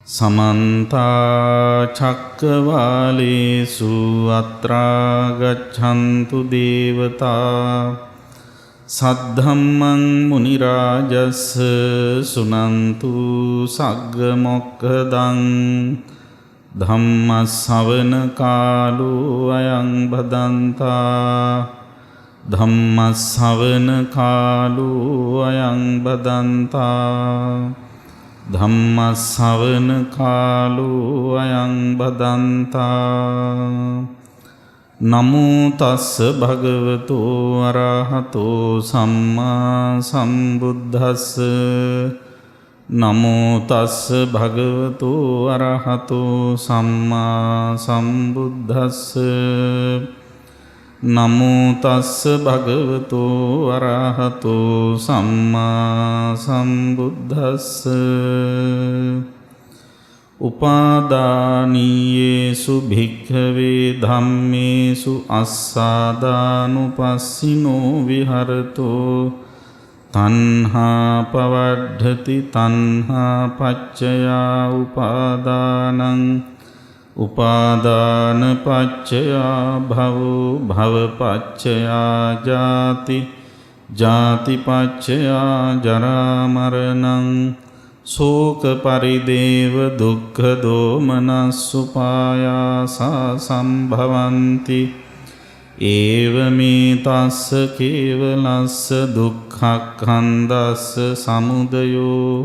समन्ता चक्रवालेषु अत्रा गच्छन्तु देवता सद्धम्मं मुनिराजस्य सुनन्तु सग्गमोक्खदं धम्मश्रवणकालो अयं भदन्ता धम्मश्रवणकालो अयं भदन्ता धम्मश्रवणकालो अयं भदन्ता नमो तस्स भगवतो अरहतो सम्मा सम्बुद्धस्स नमो तस्स भगवतो अरहतो सम्मा सम्बुद्धस्स नमो तस्स भगवतो अरहतो सम्मा सम्बुद्धस्स उपादानीयेषु भिक्खवे धम्मेषु अस्सादानुपस्सिनो विहरतो तन्हा पवड्ढति तन्हा पच्चया उपादानं उपादान पच्चया भवो भव पच्चया जाति जाति पच्चया जरा मरणं शोक परिदेव दुःख दोमनस्सुपायासा संभवन्ति एवमेतस्य केवलस्य दुःखस्कन्धस्य समुदयोऽति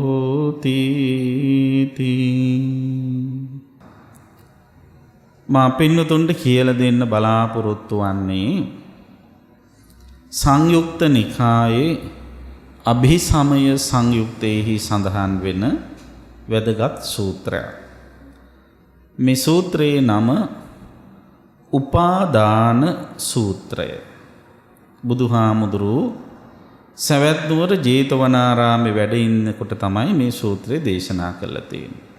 මා පින්නතුන්ට කියලා දෙන්න බලාපොරොත්තු වන්නේ සංයුක්ත නිකායේ අභිසමය සංයුක්තයේහි සඳහන් වෙන වැදගත් සූත්‍රයක්. මේ සූත්‍රයේ නම උපාදාන සූත්‍රය. බුදුහාමුදුරුවෝ සවැත් නුවර ජේතවනාරාමේ වැඩ ඉන්නකොට තමයි මේ සූත්‍රය දේශනා කළා තියෙන්නේ.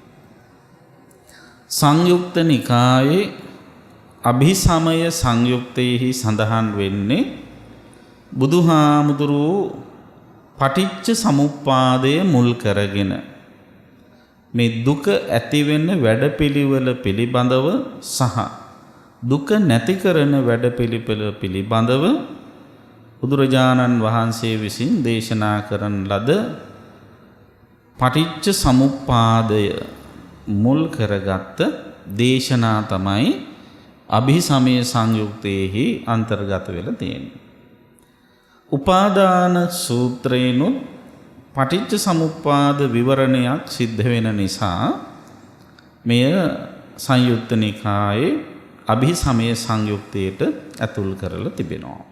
සංයුක්ත නිකායේ අභිසමය සංයුක්තයේහි සඳහන් වෙන්නේ බුදුහාමුදුරුවෝ පටිච්ච සමුප්පාදය මුල් කරගෙන මේ දුක ඇති වෙන වැඩපිළිවෙල පිළිබඳව සහ දුක නැති කරන වැඩපිළිවෙල පිළිබඳව බුදුරජාණන් වහන්සේ විසින් දේශනා කරන ලද පටිච්ච සමුප්පාදය මුල් කරගත් දේශනා තමයි අභිසමය සංයුක්තයේහි අන්තර්ගත වෙලා තියෙන්නේ. උපාදාන සූත්‍රේනොත් පටිච්ච සමුප්පාද විවරණයක් සිද්ධ වෙන නිසා මෙය සංයුක්ත නිකායේ අභිසමය සංයුක්තයට ඇතුල් කරලා තිබෙනවා.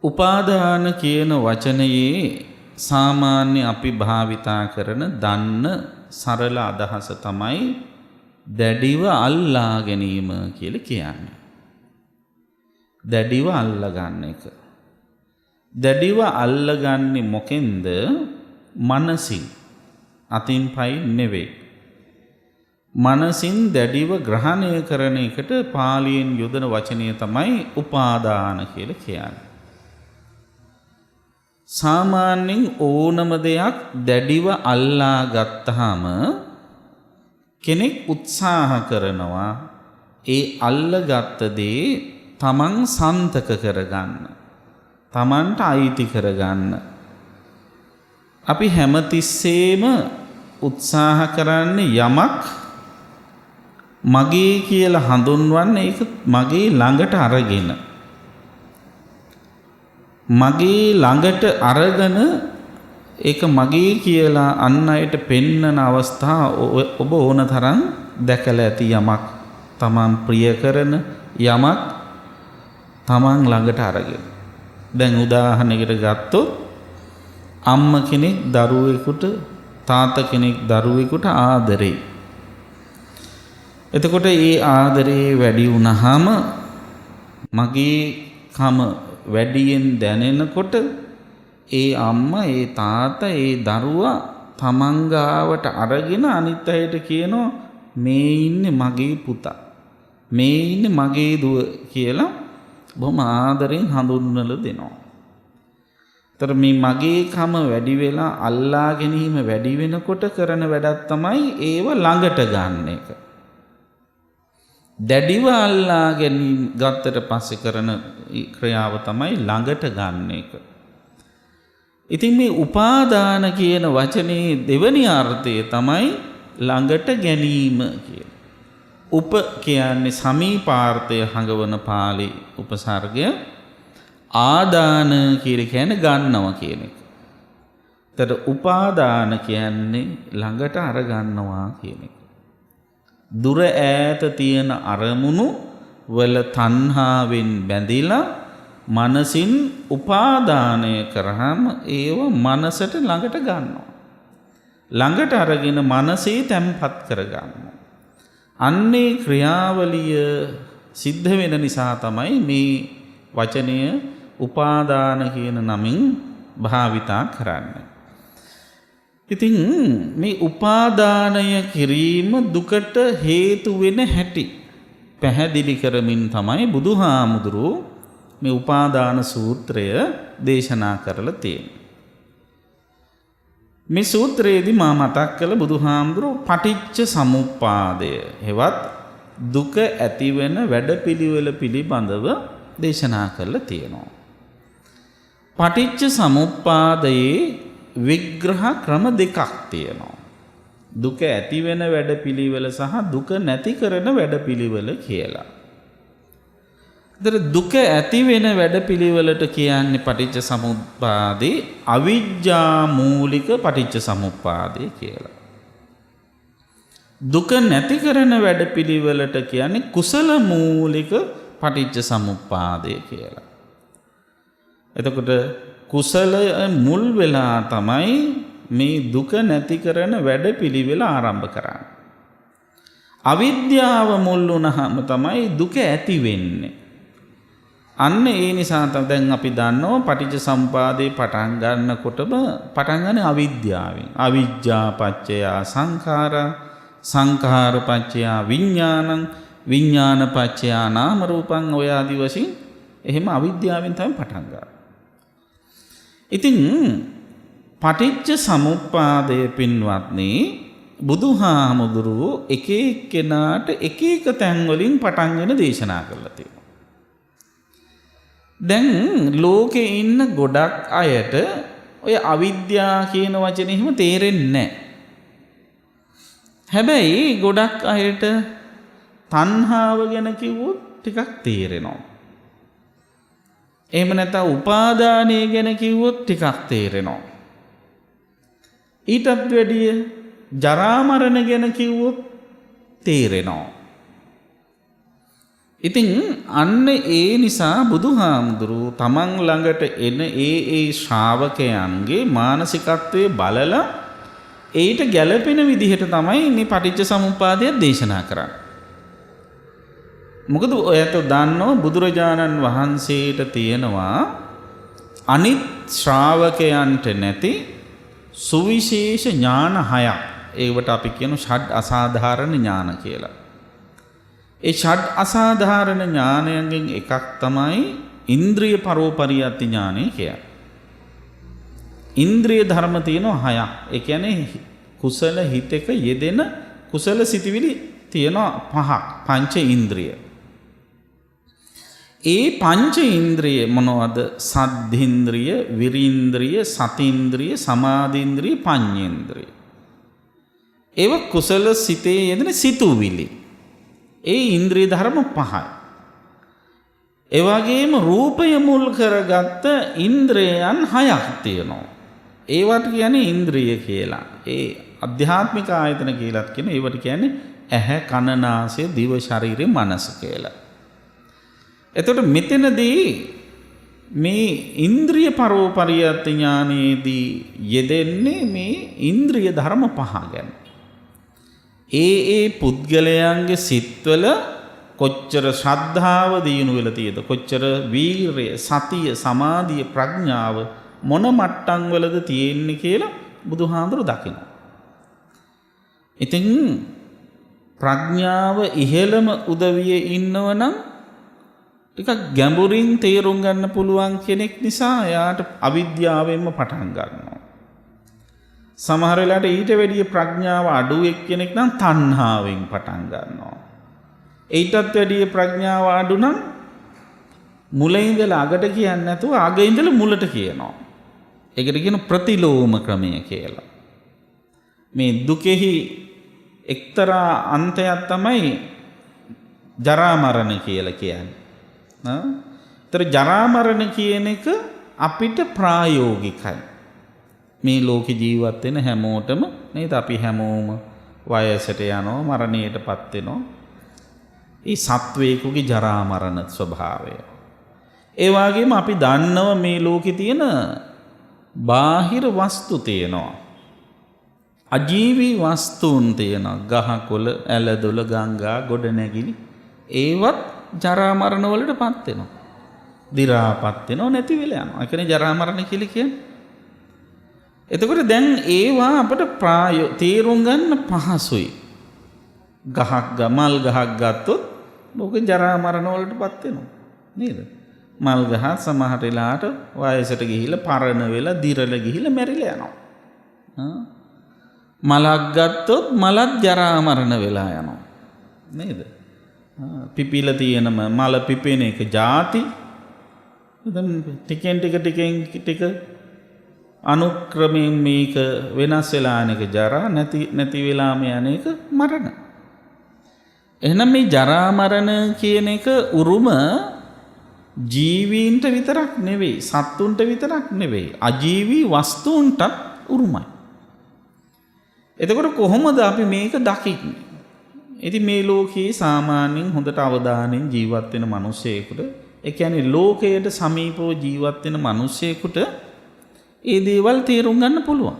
උපාදාන කියන වචනයේ සාමාන්‍ය අපි භාවිතා කරන දන්න සරල අදහස තමයි දැඩිව අල්ලා ගැනීම කියලා කියන්නේ. දැඩිව අල්ලගන්න එක. දැඩිව අල්ලගන්නේ මොකෙන්ද? මනසින්. අතින් පයින් නෙවෙයි. මනසින් දැඩිව ග්‍රහණය කරන එකට පාලියෙන් යොදන වචනය තමයි උපාදාන කියලා කියන්නේ. සාමාන්‍යයෙන් ඕනම දෙයක් දැඩිව අල්ලා ගත්තාම කෙනෙක් උත්සාහ කරනවා ඒ අල්ලගත්ත දේ තමන් සන්තක කරගන්න, තමන්ට අයිති කරගන්න. අපි හැමතිස්සෙම උත්සාහ කරන්නේ යමක් මගේ කියලා හඳුන්වන්නේ ඒක මගේ ළඟට අරගෙන. මගේ ළඟට අරගෙන ඒක මගේ කියලා අන් අයට පෙන්වන අවස්ථා ඔබ ඕන තරම් දැකලා ඇති. යමක් තමන් ප්‍රිය කරන යමක් තමන් ළඟට අරගෙන. දැන් උදාහරණයකට ගත්තොත් අම්ම කෙනෙක් දරුවෙකුට, තාත්තා කෙනෙක් දරුවෙකුට ආදරේ. එතකොට ඒ ආදරේ වැඩි වුණාම මගේ කම වැඩියෙන් දැනෙනකොට ඒ අම්මා, ඒ තාත්තා, ඒ දරුවා තමන් ගාවට අරගෙන අනිත් අයට කියනවා මේ ඉන්නේ මගේ පුතා, මේ ඉන්නේ මගේ දුව කියලා බොහොම ආදරෙන් හඳුන්වලා දෙනවා. තර මේ මගේකම වැඩි වෙලා අල්ලා ගැනීම වැඩි වෙනකොට කරන වැඩක් තමයි ඒව ළඟට ගන්න එක. දැඩිව අල්ලා ගැනීම ගත්තට පස්සේ කරන ක්‍රියාව තමයි ළඟට ගන්න එක. ඉතින් මේ උපාදාන කියන වචනේ දෙවැනි අර්ථය තමයි ළඟට ගැනීම කියන. උප කියන්නේ සමීපාර්ථය හඟවන පාළි උපසර්ගය. ආදාන කියලා කියන්නේ ගන්නවා කියන එක. එතකොට උපාදාන කියන්නේ ළඟට අර ගන්නවා කියන එක. දුර ඈත තියෙන අරමුණු වල තණ්හාවෙන් බැඳිලා මනසින් උපාදානය කරාම ඒව මනසට ළඟට ගන්නවා. ළඟට අරගෙන මනසේ තැම්පත් කර ගන්නවා. අන්නේ ක්‍රියාවලිය සිද්ධ වෙන නිසා තමයි මේ වචනය උපාදාන කියන නමින් භාවිතා කරන්නේ. ඉතින් මේ උපාදානය කිරීම දුකට හේතු වෙන හැටි පැහැදිලි කරමින් තමයි බුදුහාමුදුරුවෝ මේ උපාදාන සූත්‍රය දේශනා කරලා තියෙන්නේ. මේ සූත්‍රයේදී මා මතක් කළ බුදුහාමුදුරුවෝ පටිච්ච සමුප්පාදය හෙවත් දුක ඇතිවෙන වැඩපිළිවෙල පිළිබඳව දේශනා කරලා තියෙනවා. පටිච්ච සමුප්පාදයේ විග්‍රහ ක්‍රම දෙකක් තියෙනවා. දුක ඇති වෙන වැඩපිළිවෙල සහ දුක නැති කරන වැඩපිළිවෙල කියලා. ඒතර දුක ඇති වෙන වැඩපිළිවෙලට කියන්නේ පටිච්ච සමුප්පාදේ අවිජ්ජා මූලික පටිච්ච සමුප්පාදේ කියලා. දුක නැති කරන වැඩපිළිවෙලට කියන්නේ කුසල මූලික පටිච්ච සමුප්පාදය කියලා. එතකොට කුසලය මුල් වෙලා තමයි මේ දුක නැති කරන වැඩපිළිවෙල ආරම්භ කරන්නේ. අවිද්‍යාව මුල් වුණාම තමයි දුක ඇති වෙන්නේ. අන්න ඒ නිසා දැන් අපි දන්නවා පටිච්ච සමුප්පාදේ පටන් ගන්නකොටම පටන් ගන්න අවිද්‍යාවෙන්. අවිජ්ජා පච්චය සංඛාරා සංඛාර පච්චය විඥානං විඥාන පච්චය නාම රූපං ඔය ආදි වශයෙන් එහෙම අවිද්‍යාවෙන් තමයි පටන් ගන්නේ. ඉතින් පටිච්ච සමුප්පාදය පින්වත්නි බුදුහාමුදුරුවෝ එක එක්කෙනාට එක එක තැන් වලින් පටන්ගෙන දේශනා කරලා තියෙනවා. දැන් ලෝකේ ඉන්න ගොඩක් අයට ඔය අවිද්‍යා කියන වචනේ එහෙම තේරෙන්නේ නැහැ. හැබැයි ගොඩක් අයට තණ්හාව ගැන කිව්වොත් ටිකක් තේරෙනවා. එහෙම නැත්නම් උපාදානය ගැන කිව්වොත් ටිකක් තේරෙනවා. ඊටත් වැඩිය ජරා මරණ ගැන කිව්වොත් තේරෙනවා. ඉතින් අන්න ඒ නිසා බුදුහාමුදුරුවෝ තමන් ළඟට එන ඒ ශ්‍රාවකයන්ගේ මානසිකත්වයේ බලලා ඒට ගැළපෙන විදිහට තමයි මේ පටිච්ච සමුප්පාදය දේශනා කරන්නේ. මොකද ඔයත් දන්නෝ බුදුරජාණන් වහන්සේට තියෙනවා අනිත් ශ්‍රාවකයන්ට නැති සුවිශේෂ ඥාන 6ක්. ඒවට අපි කියන ෂඩ් අසාධාරණ ඥාන කියලා. ඒ ෂඩ් අසාධාරණ ඥානයන්ගෙන් එකක් තමයි ඉන්ද්‍රිය පරෝපරියත්ති ඥානය කියන්නේ. ඉන්ද්‍රිය ධර්ම තියෙනවා 6ක්. ඒ කියන්නේ කුසල හිතක යෙදෙන කුසල සිතිවිලි තියෙනවා 5ක්. පංච ඉන්ද්‍රිය. ඒ පංච ඉන්ද්‍රිය මොනවද? සද්ධින්ද්‍රිය, විරීන්ද්‍රිය, සතින්ද්‍රිය, සමාධින්ද්‍රිය, පඤ්ඤේන්ද්‍රිය. ඒව කුසල සිතේ යෙදෙන සිතුවිලි. ඒ ඉන්ද්‍රිය ධර්ම 5යි. ඒ වගේම රූපය මුල් කරගත්ත ඉන්ද්‍රයන් 6ක් තියෙනවා. ඒවට කියන්නේ ඉන්ද්‍රිය කියලා. ඒ අධ්‍යාත්මික ආයතන කියලාත් කියන ඒවට කියන්නේ ඇහැ, කන, නාසය, දිව, ශරීරය, මනස කියලා. එතකොට මෙතනදී මේ ඉන්ද්‍රිය පරෝපරියත් ඥානයේදී යෙදෙන්නේ මේ ඉන්ද්‍රිය ධර්ම 5 ගැන. ඒ පුද්ගලයන්ගේ සිත්වල කොච්චර ශ්‍රද්ධාව දියුණු වෙලා තියෙද, කොච්චර වීරිය, සතිය, සමාධිය, ප්‍රඥාව මොන මට්ටම් වලද තියෙන්නේ කියලා බුදුහාඳුර දකිනවා. ඉතින් ප්‍රඥාව ඉහෙළම උදවියේ ඉන්නවනම් ටිකක් ගැඹුරින් තේරුම් ගන්න පුළුවන් කෙනෙක් නිසා එයාට අවිද්‍යාවෙන්ම පටන් ගන්නවා. සමහර වෙලාවට ඊට වැඩිය ප්‍රඥාව අඩු එක්කෙනෙක් නම් තණ්හාවෙන් පටන් ගන්නවා. ඊටත් වැඩිය ප්‍රඥාව අඩු නම් මුලින් ඉඳලා අගට කියන්නේ නැතුව අග ඉඳලා මුලට කියනවා. ඒකට කියන ප්‍රතිලෝම ක්‍රමය කියලා. මේ දුකෙහි එක්තරා අන්තයක් තමයි ජරා මරණ කියලා කියන්නේ. ඒතර ජරා මරණ කියන එක අපිට ප්‍රායෝගිකයි. මේ ලෝකේ ජීවත් වෙන හැමෝටම නේද අපි හැමෝම වයසට යනවා මරණයටපත් වෙනවා. ඒ සත්වේකුගේ ජරා මරණ ස්වභාවය. ඒ වගේම අපි දන්නව මේ ලෝකේ තියෙන බාහිර වස්තු තියෙනවා. අජීවී වස්තුන් තියෙනවා. ගහකොළ, ඇලදොල, ගංගා, ගොඩනැගිලි ඒවත් ජරා මරණ වලටපත් වෙනවා. දි รา පත් වෙනවා නැති වෙලා යනවා. ඒ කියන්නේ ජරා මරණ කියලා කියන්නේ. එතකොට දැන් ඒවා අපිට තේරුම් ගන්න පහසුයි. ගහක් ගමල් ගහක් ගත්තොත් මොකද ජරා මරණ වලටපත් වෙනවා. නේද? මල් ගහ සමහර වෙලාවට වයසට ගිහිල්ලා පරණ වෙලා දිරල ගිහිල්ලා මැරිලා යනවා. මලක් ගත්තොත් මලත් ජරා මරණ වෙලා යනවා. නේද? පිපිලා තියෙන මල පිපෙන එක ಜಾති. දැන් ටිකෙන් ටික අනුක්‍රමයෙන් මේක වෙනස් වෙලා යන එක ජරා නැති වෙලාම යන එක මරණ. එහෙනම් මේ ජරා මරණ කියන එක උරුම ජීවීන්ට විතරක් නෙවෙයි, සත්තුන්ට විතරක් නෙවෙයි, අජීවී වස්තුන්ටත් උරුමයි. එතකොට කොහොමද අපි මේක දකින්නේ? ඉතින් මේ ලෝකයේ සාමාන්‍යයෙන් හොඳට අවධානයෙන් ජීවත් වෙන මිනිසෙකුට, ඒ කියන්නේ ලෝකයට සමීපව ජීවත් වෙන මිනිසෙකුට ඒ දේවල් තේරුම් ගන්න පුළුවන්.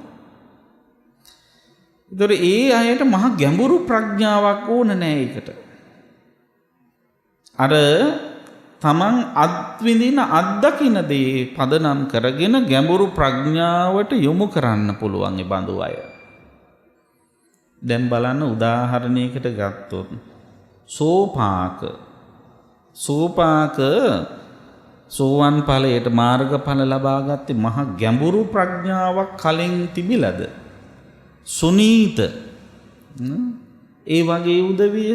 ඒතර ඒ අයට මහ ගැඹුරු ප්‍රඥාවක් ඕන නෑ ඒකට. අර තමන් අත්විඳින අත්දකින දේ පදනම් කරගෙන ගැඹුරු ප්‍රඥාවට යොමු කරන්න පුළුවන් ඒ බඳු අය. දැන් බලන්න උදාහරණයකට ගත්තොත් සෝපාක සෝවන් ඵලයට මාර්ගඵල ලබා ගත්තේ මහ ගැඹුරු ප්‍රඥාවක් කලින් තිබිලද? සුනීත ඒ වගේ උදවිය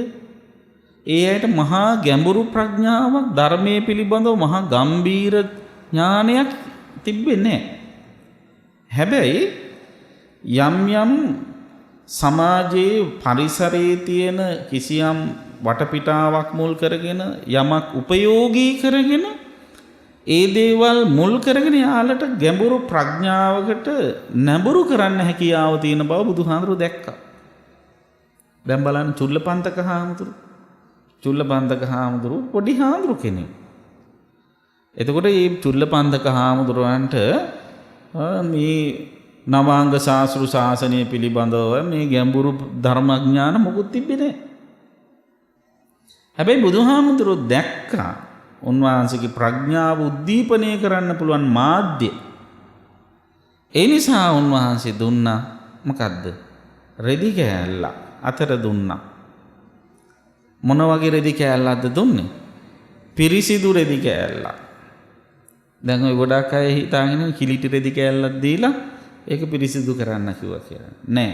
ඒ ඇයට මහා ගැඹුරු ප්‍රඥාවක් ධර්මයේ පිළිබඳව මහා ගම්බීර ඥානයක් තිබෙන්නේ නැහැ. හැබැයි යම් සමාජයේ පරිසරයේ තියෙන කිසියම් වටපිටාවක් මුල් කරගෙන යමක් උපයෝගී කරගෙන ඒ දේවල් මුල් කරගෙන යාලට ගැඹුරු ප්‍රඥාවකට නැඹුරු කරන්න හැකියාව තියෙන බව බුදුහාමුදුරුවෝ දැක්කා. දැන් බලන්න චුල්ලපන්තක හාමුදුරුවෝ පොඩි හාමුදුරු කෙනෙක්. එතකොට මේ චුල්ලපන්තක හාමුදුරුවන්ට මේ නවාංග ශාස්ත්‍රු ශාසනය පිළිබඳව මේ ගැඹුරු ධර්මඥාන මොකුත් තිබෙන්නේ නැහැ. හැබැයි බුදුහාමුදුරුවෝ දැක්කා උන්වහන්සේගේ ප්‍රඥාව උද්දීපනය කරන්න පුළුවන් මාධ්‍ය. ඒ නිසා උන්වහන්සේ දුන්නා මොකද්ද? රෙදි කෑල්ල අතර දුන්නා. මොන වගේ රෙදි කෑල්ලක්ද දුන්නේ? පිරිසිදු රෙදි කෑල්ල. දැන් ඔය ගොඩක් අය හිතාගෙන කිලිටි රෙදි කෑල්ලක් දීලා ඒක පිරිසිදු කරන්න කිව්වා කියලා. නෑ.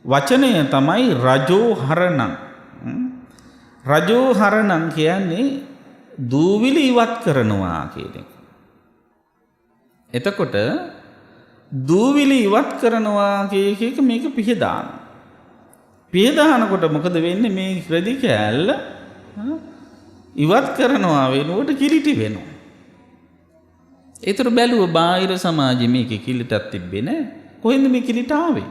වචනය තමයි රජෝහරණං. රජෝහරණං කියන්නේ දූවිලි ඉවත් කරනවා කියන එක. එතකොට දූවිලි ඉවත් කරනවා කියන එක මේක පිහදාන. පිහදානකොට මොකද වෙන්නේ? මේ රෙදි කෑල්ල ඉවත් කරනවා වෙනුවට කිලිටි වෙනවා. ඒතර බැලුව බාහිර සමාජෙ මේකේ කිලිටක් තිබ්බේ නෑ. කොහෙන්ද මේ කිලිට ආවේ?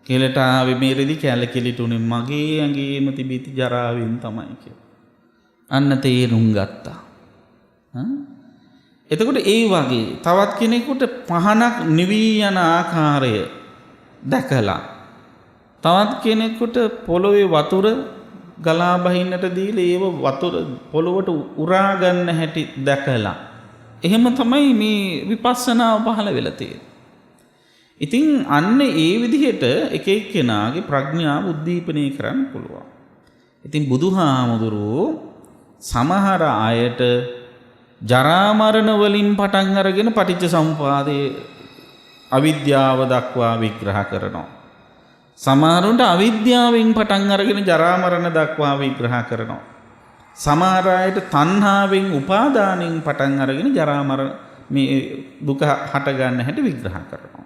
කිලිට ආවේ මේ රෙදි කෑල්ල කිලිටුනේ මගේ ඇඟේම තිබිච්ච ජරාවෙන් තමයි කියලා. අන්න තේරුම් ගත්තා. එතකොට ඒ වගේ තවත් කෙනෙකුට පහනක් නිවී යන ආකාරය දැකලා තවත් කෙනෙකුට පොළොවේ වතුර ගලා බහින්නට දීලා ඒව වතුර පොළොවට උරා ගන්න හැටි දැකලා එහෙම තමයි මේ විපස්සනාව පහළ වෙලා තියෙන්නේ. ඉතින් අන්න ඒ විදිහට එක එක්කෙනාගේ ප්‍රඥාව උද්දීපනය කරන්න පුළුවන්. ඉතින් බුදුහාමුදුරුවෝ සමහර අයට ජරා මරණ වලින් පටන් අරගෙන පටිච්ච සමුපාදයේ අවිද්‍යාව දක්වා විග්‍රහ කරනවා. සමහරුන්ට අවිද්‍යාවෙන් පටන් අරගෙන ජරා මරණ දක්වා විග්‍රහ කරනවා. සමහර අයට තණ්හාවෙන් උපාදානෙන් පටන් අරගෙන ජරා මරණ මේ දුක හට ගන්න හැටි විග්‍රහ කරනවා.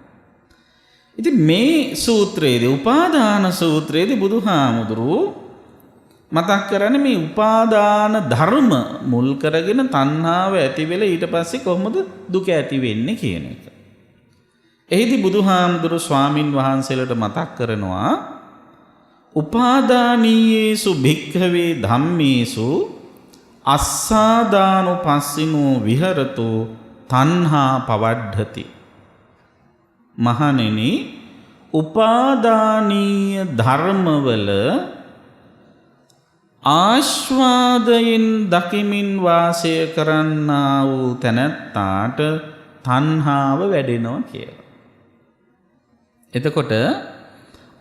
ඉතින් මේ සූත්‍රයේදී උපාදාන සූත්‍රයේදී බුදුහාමුදුරුවෝ මතක් කරන්නේ මේ උපාදාන ධර්ම මුල් කරගෙන තණ්හාව ඇති වෙලා ඊට පස්සේ කොහොමද දුක ඇති වෙන්නේ කියන එක. එහිදී බුදුහාමුදුරු ස්වාමින් වහන්සේලාට මතක් කරනවා උපාදානීයේසු භික්ඛවේ ධම්මේසු අස්සාදානුපස්සිනෝ විහෙරතු තණ්හා පවඩ්ඩති. මහණෙනි උපාදානීය ධර්මවල ආස්වාදයෙන් දකිමින් වාසය කරන්නා වූ තැනැත්තාට තණ්හාව වැඩෙනවා කියලා. එතකොට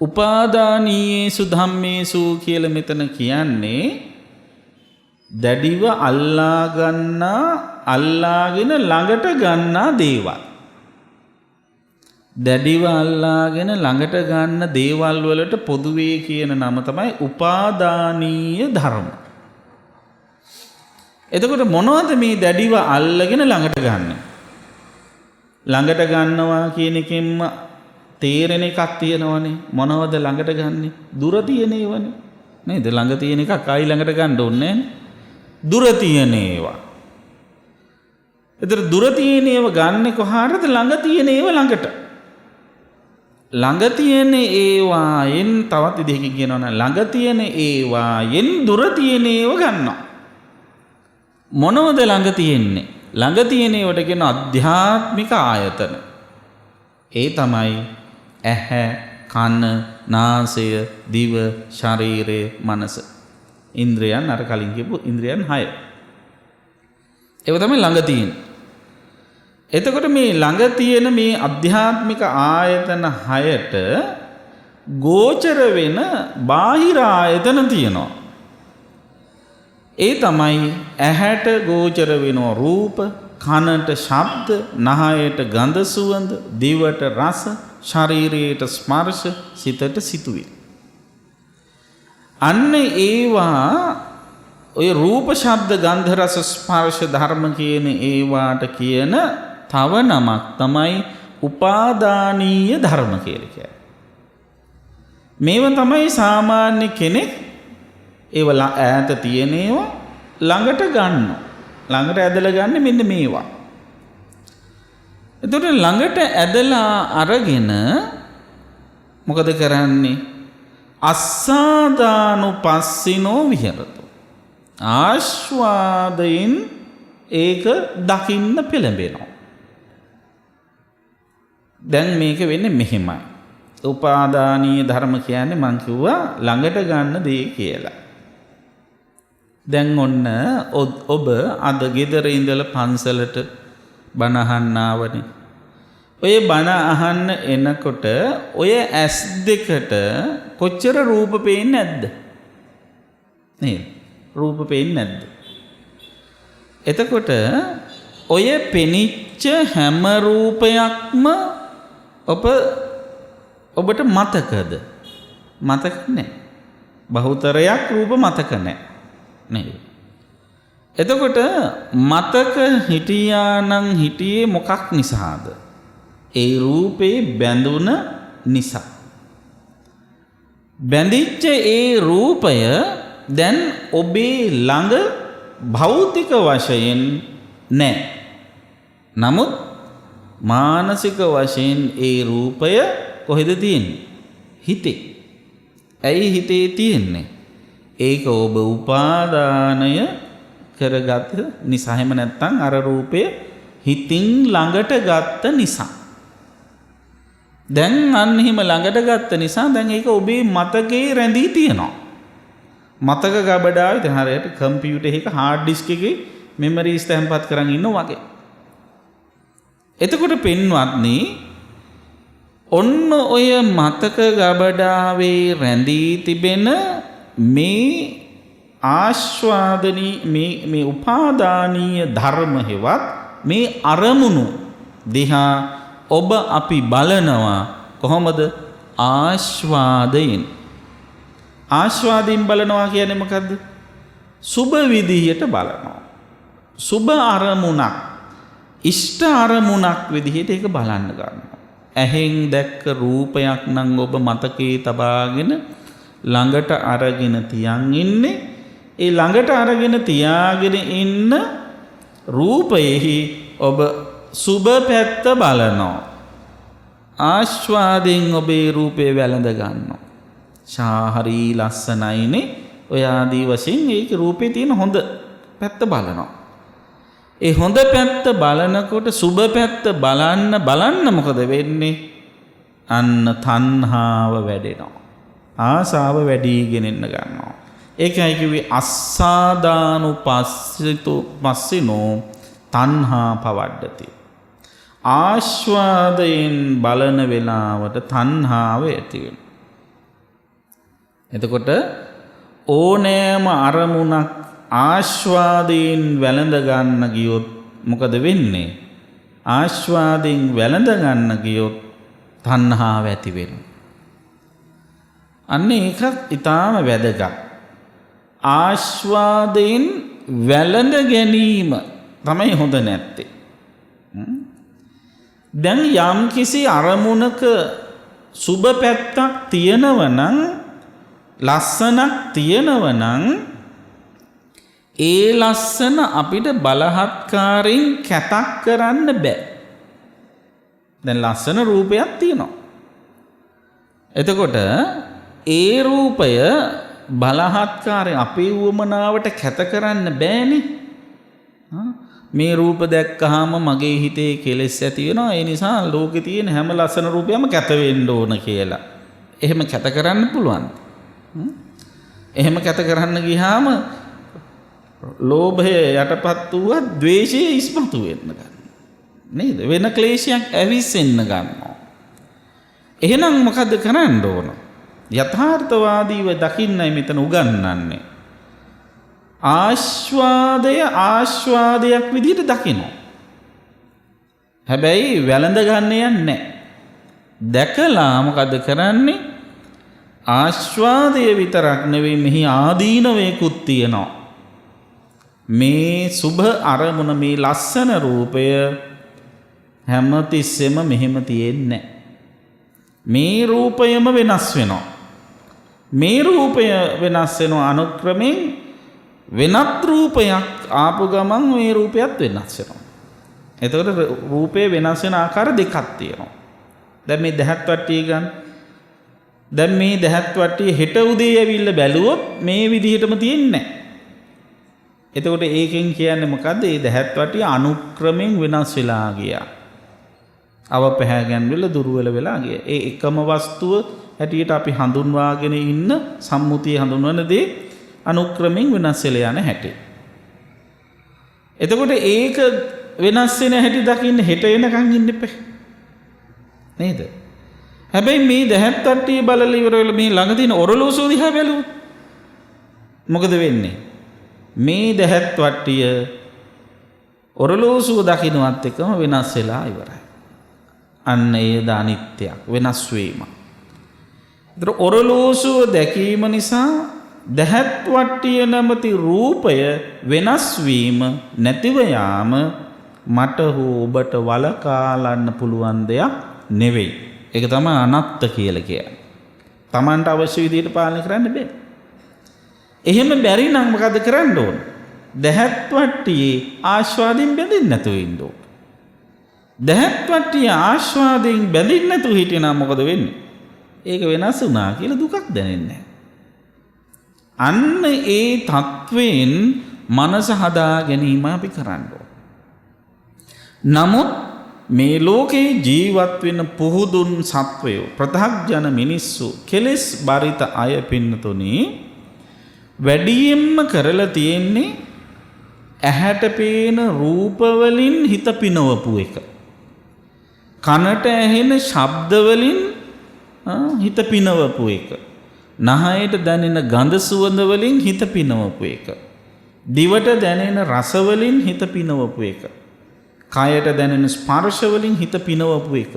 උපාදානීයේසු ධම්මේසු කියලා මෙතන කියන්නේ දැඩිව අල්ලාගෙන ළඟට ගන්නා දේවල්. දැඩිව අල්ලාගෙන ළඟට ගන්න දේවල් වලට පොදුවේ කියන නම තමයි උපාදානීය ධර්ම. එතකොට මොනවද මේ දැඩිව අල්ලගෙන ළඟට ගන්න? ළඟට ගන්නවා කියන එකෙන්ම තේරෙන එකක් තියෙනවනේ. මොනවද ළඟට ගන්නෙ? දුර තියෙන ඒවානේ. නේද? ළඟ තියෙන එකක් ආයි ළඟට ගන්න ඕනේ නෑනේ. දුර තියෙන ඒවා. ඒතර දුර තියෙන ඒවා ගන්නෙ කොහාටද? ළඟ තියෙන ඒවා ළඟට. ළඟ තියෙන ඒවායෙන් තවත් විදිහකින් කියනවා නම් ළඟ තියෙන ඒවායෙන් දුර තියෙන ඒවා ගන්නවා. මොනවද ළඟ තියෙන්නේ? ළඟ තියෙන ඒවට කියන අධ්‍යාත්මික ආයතන. ඒ තමයි ඇහැ, කන, නාසය, දිව, ශරීරය, මනස. ඉන්ද්‍රයන් අර කලින් කියපු ඉන්ද්‍රයන් 6. ඒක තමයි ළඟ තියෙන්නේ. එතකොට මේ ළඟ තියෙන මේ අධ්‍යාත්මික ආයතන 6ට ගෝචර වෙන බාහිර ආයතන තියෙනවා. ඒ තමයි ඇහැට ගෝචර වෙනවා රූප, කනට ශබ්ද, නහයට ගඳ සුවඳ, දිවට රස, ශරීරයට ස්පර්ශ, සිතට සිතුවිලි. අන්න ඒවා ඔය රූප, ශබ්ද, ගන්ධ, රස, ස්පර්ශ ධර්ම කියන ඒවාට කියන තව නමක් තමයි උපාදානීය ධර්ම කියලා කියන්නේ. මේව තමයි සාමාන්‍ය කෙනෙක් ඒව ඈත තියෙන ඒවා ළඟට ගන්නවා. ළඟට ඇදලා ගන්න මෙන්න මේවා. එතකොට ළඟට ඇදලා අරගෙන මොකද කරන්නේ? අස්සාදානුපස්සිනෝ විහෙරතු. ආස්වාදයෙන් ඒක දකින්න පෙළඹෙනවා. දැන් මේක වෙන්නේ මෙහෙමයි. උපාදානීය ධර්ම කියන්නේ මං කිව්වා ළඟට ගන්න දේ කියලා. දැන් ඔන්න ඔබ අද ගෙදර ඉඳලා පන්සලට බණ අහන්න ආවනේ. ඔය බණ අහන්න එනකොට ඔය ඇස් දෙකට කොච්චර රූප පේන්නේ නැද්ද? නේද? රූප පේන්නේ නැද්ද? එතකොට ඔය පෙනිච්ච හැම රූපයක්ම ඔබට මතකද? මතක නැහැ. බහුතරයක් රූප මතක නැහැ. නේද? එතකොට මතක හිටියානම් හිටියේ මොකක් නිසාද? ඒ රූපේ බැඳුන නිසා. බැඳිච්ච ඒ රූපය දැන් ඔබේ ළඟ භෞතික වශයෙන් නැහැ. නමුත් මානසික වශයෙන් ඒ රූපය කොහෙද තියෙන්නේ? හිතේ. ඇයි හිතේ තියෙන්නේ? ඒක ඔබ උපාදානය කරගත් නිසා. එහෙම නැත්නම් අර රූපය හිතින් ළඟට ගත්ත නිසා. දැන් අන්න එහෙම ළඟට ගත්ත නිසා දැන් ඒක ඔබේ මතකේ රැඳී තියෙනවා. මතක ගබඩාවේ දැන් හරියට කම්පියුටර් එකක හાર્ඩ් ඩිස්ක් එකේ මෙමරිස් තැන්පත් කරන් ඉන්නවා වගේ. එතකොට පින්වත්නි ඔන්න ඔය මතක ගබඩාවේ රැඳී තිබෙන මේ ආස්වාදනී මේ උපාදානීය ධර්ම හෙවත් මේ අරමුණු දිහා ඔබ අපි බලනවා කොහොමද? ආස්වාදයෙන්. ආස්වාදයෙන් බලනවා කියන්නේ මොකද්ද? සුබ විදිහට බලනවා. සුබ අරමුණක්, ඉෂ්ට අරමුණක් විදිහට ඒක බලන්න ගන්නවා. ඇහෙන් දැක්ක රූපයක් නම් ඔබ මතකේ තබාගෙන ළඟට අරගෙන තියන් ඉන්නේ. ඒ ළඟට අරගෙන තියාගෙන ඉන්න රූපයෙහි ඔබ සුබ පැත්ත බලනවා. ආස්වාදයෙන් ඔබේ රූපේ වැළඳ ගන්නවා. හරි ලස්සනයිනේ. ඔය ආදී වශයෙන් ඒක රූපේ තියෙන හොඳ පැත්ත බලනවා. ඒ හොඳ පැත්ත බලනකොට සුබ පැත්ත බලන්න මොකද වෙන්නේ? අන්න තණ්හාව වැඩෙනවා. ආසාව වැඩිගෙන එන්න ගන්නවා. ඒකයි කිව්වේ අස්සාදානුපස්සිනෝ තණ්හා පවඩ්ඩති. ආස්වාදයෙන් බලන වෙලාවට තණ්හාව ඇති වෙනවා. එතකොට ඕනෑම අරමුණක් ආස්වාදයෙන් වැළඳ ගන්න ගියොත් මොකද වෙන්නේ? ආස්වාදයෙන් වැළඳ ගන්න ගියොත් තණ්හාව ඇති වෙනවා. අන්න ඒකත් ඊටාම වැදගත්. ආස්වාදයෙන් වැළඳ ගැනීම තමයි හොඳ නැත්තේ. දැන් යම් කිසි අරමුණක සුබ පැත්තක් තියෙනව නම්, ලස්සනක් තියෙනව නම්, ඒ ලස්සන අපිට බලහත්කාරයෙන් කැතක් කරන්න බෑ. දැන් ලස්සන රූපයක් තියෙනවා. එතකොට ඒ රූපය බලහත්කාරයෙන් අපේ වුමනාවට කැත කරන්න බෑනේ. මේ රූප දැක්කහම මගේ හිතේ කෙලෙස් ඇති වෙනවා. ඒ නිසා ලෝකේ තියෙන හැම ලස්සන රූපයක්ම කැත වෙන්න ඕන කියලා. එහෙම කැත කරන්න පුළුවන්. එහෙම කැත කරන්න ගියාම ලෝභය යටපත් වුවා ද්වේෂය ඉස්මතු වෙන්න ගන්නවා. නේද? වෙන ක්ලේශයක් ඇවිස්සෙන්න ගන්නවා. එහෙනම් මොකද්ද කරන්න ඕන? යථාර්ථවාදීව දකින්නයි මෙතන උගන්වන්නේ. ආස්වාදයක් විදිහට දකිනවා. හැබැයි වැළඳ ගන්න යන්නේ නැහැ. දැකලා මොකද කරන්නේ? ආස්වාදය විතරක් නෙවෙයි මෙහි ආදීනවයකුත් තියෙනවා. මේ සුභ අරමුණ, මේ ලස්සන රූපය හැමතිස්සෙම මෙහෙම තියෙන්නේ නැහැ. මේ රූපයම වෙනස් වෙනවා. මේ රූපය වෙනස් වෙන අනුක්‍රමයෙන් වෙනත් රූපයක් ආපු ගමන් මේ රූපයත් වෙනස් වෙනවා. එතකොට රූපේ වෙනස් වෙන ආකාර දෙකක් තියෙනවා. දැන් මේ දහත් වට්ටිය ගන්න. දැන් මේ දහත් වට්ටිය හෙට උදේ ඇවිල්ලා බැලුවොත් මේ විදිහටම තියෙන්නේ නැහැ. එතකොට ඒකෙන් කියන්නේ මොකද්ද? මේ දහත් වට්ටිය අනුක්‍රමයෙන් වෙනස් වෙලා ගියා. අවපැහැගෙන වෙලා දුර්වල වෙලා ගියා. ඒ එකම වස්තුව හැටියට අපි හඳුන්වාගෙන ඉන්න සම්මුතිය හඳුන්වන දේ අනුක්‍රමයෙන් වෙනස් වෙලා යන හැටි. එතකොට ඒක වෙනස් වෙන හැටි දකින්න හෙට එනකන් ඉන්න එපා. නේද? හැබැයි මේ දහත් තට්ටිය බලලා ඉවර වෙලා මේ ළඟ තියෙන ඔරලෝසුව දිහා බැලුවොත් මොකද වෙන්නේ? මේ දහත් වට්ටිය ඔරලෝසුව දකින්නවත් එක්කම වෙනස් වෙලා ඉවරයි. අන්න ඒද අනිත්‍යයක්, වෙනස් වීම. ඒතර ඔරලෝසුව දැකීම නිසා දහත් වට්ටිය නැමැති රූපය වෙනස් වීම නැතිව යාම මට හෝ ඔබට වලකාලන්න පුළුවන් දෙයක් නෙවෙයි. ඒක තමයි අනත්ත කියලා කියන්නේ. Tamanට අවශ්‍ය විදිහට පාලනය කරන්න බෑ. එහෙම බැරි නම් මොකද කරන්න ඕන? දහත් වට්ටියේ ආස්වාදයෙන් බැඳෙන්නේ නැතුව ඉන්න ඕන. දහත් වට්ටිය ආස්වාදයෙන් බැඳෙන්නේ නැතුව හිටියනම් මොකද වෙන්නේ? ඒක වෙනස් වුණා කියලා දුකක් දැනෙන්නේ නැහැ. අන්න ඒ තත්වයෙන් මනස හදා ගැනීම අපි කරන්න ඕන. නමුත් මේ ලෝකේ ජීවත් වෙන පුහුදුන් සත්වයෝ, ප්‍රතග්ජන මිනිස්සු, කෙලෙස් බරිත අය පින්නතුනි වැඩියෙන්ම කරලා තියෙන්නේ ඇහැට පේන රූප වලින් හිත පිනවපු එක. කනට ඇහෙන ශබ්ද වලින් හිත පිනවපු එක. නහයට දැනෙන ගඳ සුවඳ වලින් හිත පිනවපු එක. දිවට දැනෙන රස වලින් හිත පිනවපු එක. කයට දැනෙන ස්පර්ශ වලින් හිත පිනවපු එක.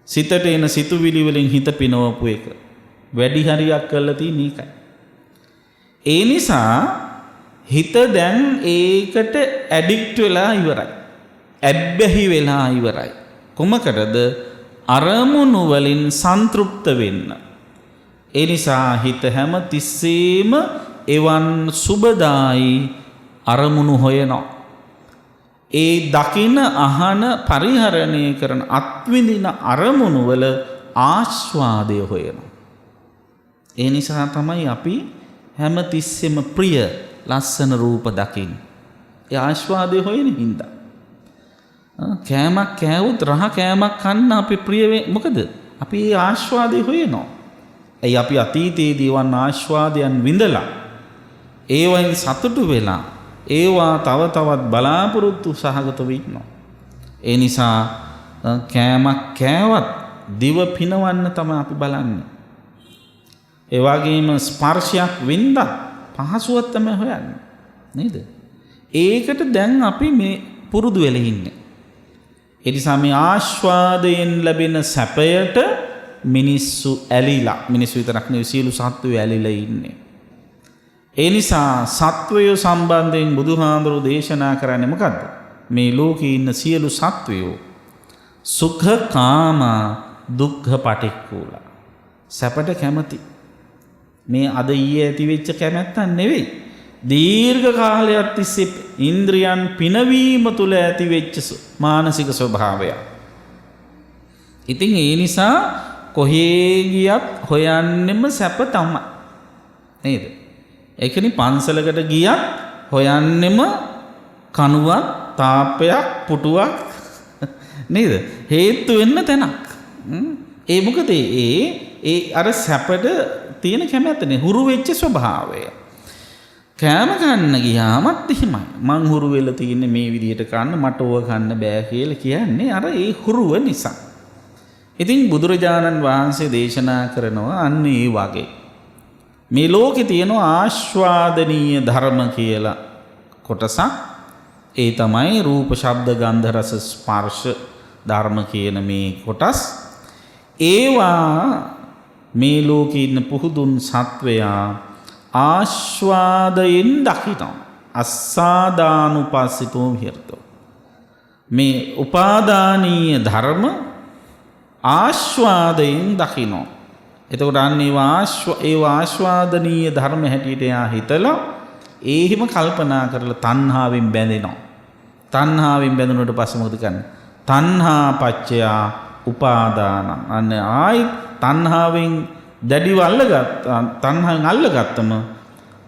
සිතට එන සිතුවිලි වලින් හිත පිනවපු එක. වැඩි හරියක් කරලා තියෙන එකයි. ඒ නිසා හිත දැන් ඒකට ඇඩික්ට් වෙලා ඉවරයි. ඇබ්බැහි වෙලා ඉවරයි. කොමකටද? අරමුණු වලින් සන්තුෂ්ත වෙන්න. ඒ නිසා හිත හැම තිස්සෙම එවන් සුබදායි අරමුණු හොයනවා. ඒ දකින අහන පරිහරණය කරන අත්විඳින අරමුණු වල ආස්වාදය හොයනවා. ඒ නිසා තමයි අපි හැම තිස්සෙම ප්‍රිය ලස්සන රූප දකින්නේ. ඒ ආස්වාදය හොයන හින්දා. කෑමක් කෑවොත් රහ කෑමක් කන්න අපි ප්‍රිය මොකද? අපි ඒ ආස්වාදය හොයනවා. එයි අපි අතීතයේදී වන් ආස්වාදයන් විඳලා ඒවයින් සතුටු වෙලා ඒවා තව තවත් බලාපොරොත්තු සහගතව ඉන්නවා. ඒ නිසා කෑමක් කෑවත් දිව පිනවන්න තමයි අපි බලන්නේ. ඒ වගේම ස්පර්ශයක් වින්දා පහසුවක් තමයි හොයන්නේ. නේද? ඒකට දැන් අපි මේ පුරුදු වෙලා ඉන්නේ. ඒ නිසා මේ ආස්වාදයෙන් ලැබෙන සැපයට මිනිස්සු ඇලිලා, මිනිස්සු විතරක් නෙවෙයි සියලු සත්වයෝ ඇලිලා ඉන්නේ. ඒ නිසා සත්වයෝ සම්බන්ධයෙන් බුදුහාඳුරු දේශනා කරන්නේ මොකද්ද? මේ ලෝකේ ඉන්න සියලු සත්වයෝ සුඛ කාම දුක්ඛ පටික්කුල. සැපට කැමති. මේ අද ඊයේ ඇති වෙච්ච කැමැත්තක් නෙවෙයි. දීර්ඝ කාලයක් තිස්සේ ඉන්ද්‍රියන් පිනවීම තුල ඇති වෙච්ච මානසික ස්වභාවය. ඉතින් ඒ නිසා කොහේ ගියත් හොයන්නෙම සැප තමයි. නේද? ඒකනි පන්සලකට ගියත් හොයන්නෙම කණුවක්, තාප්පයක්, පුටුවක් නේද? හේතු වෙන්න තැනක්. ඒ මොකද ඒ අර සැපට තියෙන කැමැත්තනේ හුරු වෙච්ච ස්වභාවය. කෑම කන්න ගියාමත් එහෙමයි. මං හුරු වෙලා තියෙන්නේ මේ විදිහට කන්න, මට ඕව කන්න බෑ කියලා කියන්නේ අර ඒ හුරුව නිසා. ඉතින් බුදුරජාණන් වහන්සේ දේශනා කරනවා අන්න ඒ වගේ. මේ ලෝකේ තියෙන ආස්වාදනීය ධර්ම කියලා කොටසක්. ඒ තමයි රූප, ශබ්ද, ගන්ධ, රස, ස්පර්ශ ධර්ම කියන මේ කොටස්. ඒවා මේ ලෝකේ ඉන්න පුහුදුන් සත්වයා ආස්වාදයෙන් දකිනවා. අස්සාදානුපස්සිතෝ විහෙරතෝ. මේ උපාදානීය ධර්ම ආස්වාදයෙන් දකිනවා. එතකොට අන්න ඒ ආස්වාදනීය ධර්ම හැටියට එයා හිතලා ඒහිම කල්පනා කරලා තණ්හාවෙන් බැඳෙනවා. තණ්හාවෙන් බැඳුනට පස්සේ මොකද කරන්නේ? තණ්හා පච්චය උපාදාන. අන්න ආයි තණ්හාවෙන් දැඩිව තණ්හාවෙන් අල්ලගත්තම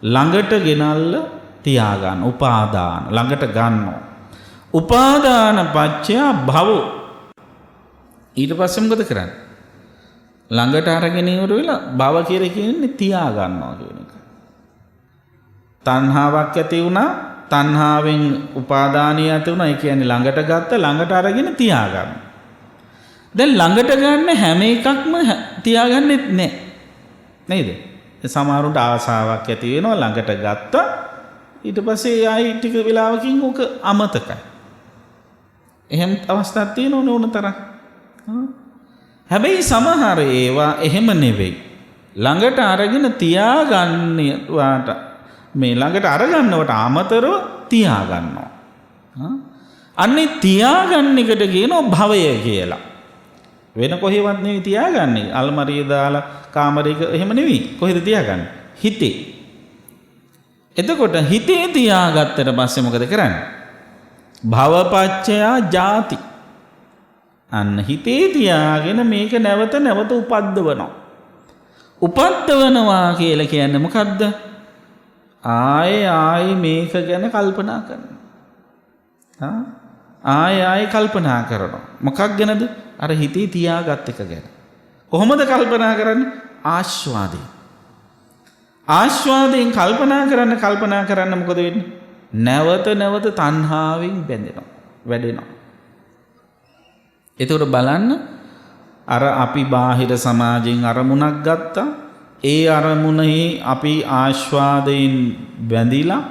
ළඟට ගෙනල්ල තියාගන්න. උපාදාන ළඟට ගන්නවා. උපාදාන පච්චය භව. ඊට පස්සේ මොකද කරන්නේ? ළඟට අරගෙන ඉවර වෙලා භව කියලා කියන්නේ තියා ගන්නවා කියන එක. තණ්හාවක් ඇති වුණා, තණ්හාවෙන් උපාදානිය ඇති වුණා. ඒ කියන්නේ ළඟට ගත්ත, ළඟට අරගෙන තියා ගන්න. දැන් ළඟට ගන්න හැම එකක්ම තියාගන්නෙත් නැහැ. නේද? සමහරුන්ට ආසාවක් ඇති වෙනවා, ළඟට ගත්තා. ඊට පස්සේ ආයි ටික වෙලාවකින් ඕක අමතකයි. එහෙම අවස්ථාවක් තියෙනවනේ ඕන තරම්. හැබැයි සමහර ඒවා එහෙම නෙවෙයි. ළඟට අරගෙන තියාගන්නවට මේ ළඟට අරගන්නවට අමතරව තියාගන්නවා. අන්නේ තියාගන්න එකට කියනවා භවය කියලා. වෙන කොහෙවත් නෙවෙයි තියාගන්නේ. අල්මාරිය දාලා කාමරයක එහෙම නෙවෙයි. කොහෙද තියාගන්නේ? හිතේ. එතකොට හිතේ තියාගත්තට පස්සේ මොකද කරන්නේ? භවපච්චයා ජාති. අන්න හිතේ තියාගෙන මේක නැවත නැවත උපද්දවනවා. උපද්දවනවා කියලා කියන්නේ මොකද්ද? ආයේ මේක ගැන කල්පනා කරනවා. ආයේ කල්පනා කරනවා. මොකක් ගැනද? අර හිතේ තියාගත් එක ගැන. කොහොමද කල්පනා කරන්නේ? ආස්වාදයෙන්. ආස්වාදයෙන් කල්පනා කරන්න මොකද වෙන්නේ? නැවත නැවත තණ්හාවෙන් බැඳෙනවා. වැඩෙනවා. එතකොට බලන්න අර අපි බාහිර සමාජයෙන් අරමුණක් ගත්තා. ඒ අරමුණෙහි අපි ආස්වාදයෙන් බැඳිලා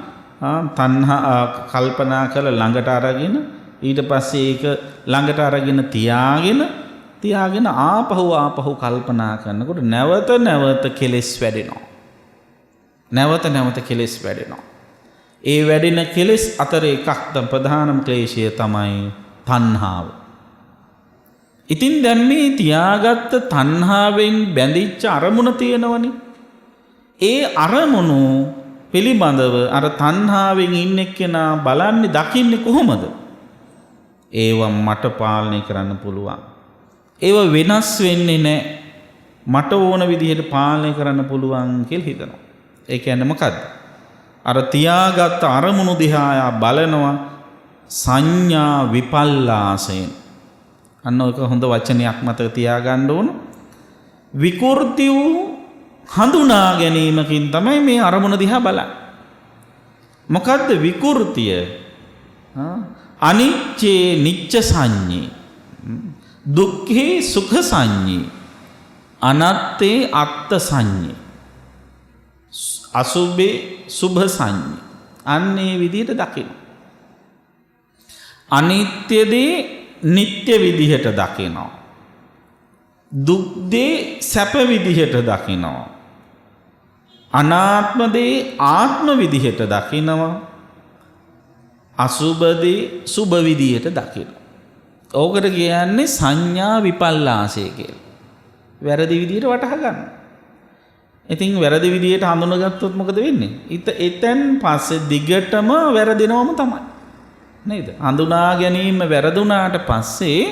තණ්හා කල්පනා කරලා ළඟට අරගෙන ඊට පස්සේ ඒක ළඟට අරගෙන තියාගෙන ආපහු කල්පනා කරනකොට නැවත නැවත කෙලෙස් වැඩෙනවා. නැවත කෙලෙස් වැඩෙනවා. ඒ වැඩෙන කෙලෙස් අතර එකක් ප්‍රධානම ක්ලේශය තමයි තණ්හාව. ඉතින් දැන් මේ තියාගත්ත තණ්හාවෙන් බැඳිච්ච අරමුණ තියෙනවනේ. ඒ අරමුණු පිළිබඳව අර තණ්හාවෙන් ඉන්න එක්කෙනා බලන්නේ දකින්නේ කොහොමද? ඒව මට පාලනය කරන්න පුළුවන්. ඒව වෙනස් වෙන්නේ නැහැ. මට ඕන විදිහට පාලනය කරන්න පුළුවන් කියලා හිතනවා. ඒ කියන්නේ මොකද්ද? අර තියාගත්ත අරමුණු දිහා බලනවා සංඥා විපල්ලාසයෙන්. අන්න ඔක හොඳ වචනයක් මතක තියාගන්න ඕන. විකෘති වූ හඳුනා ගැනීමකින් තමයි මේ අරමුණ දිහා බලන්නේ. මොකද්ද විකෘතිය? අනිච්චේ නිච්ච සංඤේ, දුක්ඛේ සුඛ සංඤේ, අනත්තේ අත්ථ සංඤේ, අසුභේ සුභ සංඤේ. අන්නේ විදිහට දකින්න. අනිත්‍ය දේ නිත්‍ය විදිහට දකිනවා. දුක් දේ සැප විදිහට දකිනවා. අනාත්ම දේ ආත්ම විදිහට දකිනවා. අසුභ දේ සුභ විදිහට දකිනවා. ඕකට කියන්නේ සංඥා විපල්ලාසය කියලා. වැරදි විදිහට වටහා ගන්න. ඉතින් වැරදි විදිහට හඳුනගත්තොත් මොකද වෙන්නේ? එතෙන් පස්සේ දිගටම වැරදිනවම තමයි. නේද? හඳුනා ගැනීම වැරදුනාට පස්සේ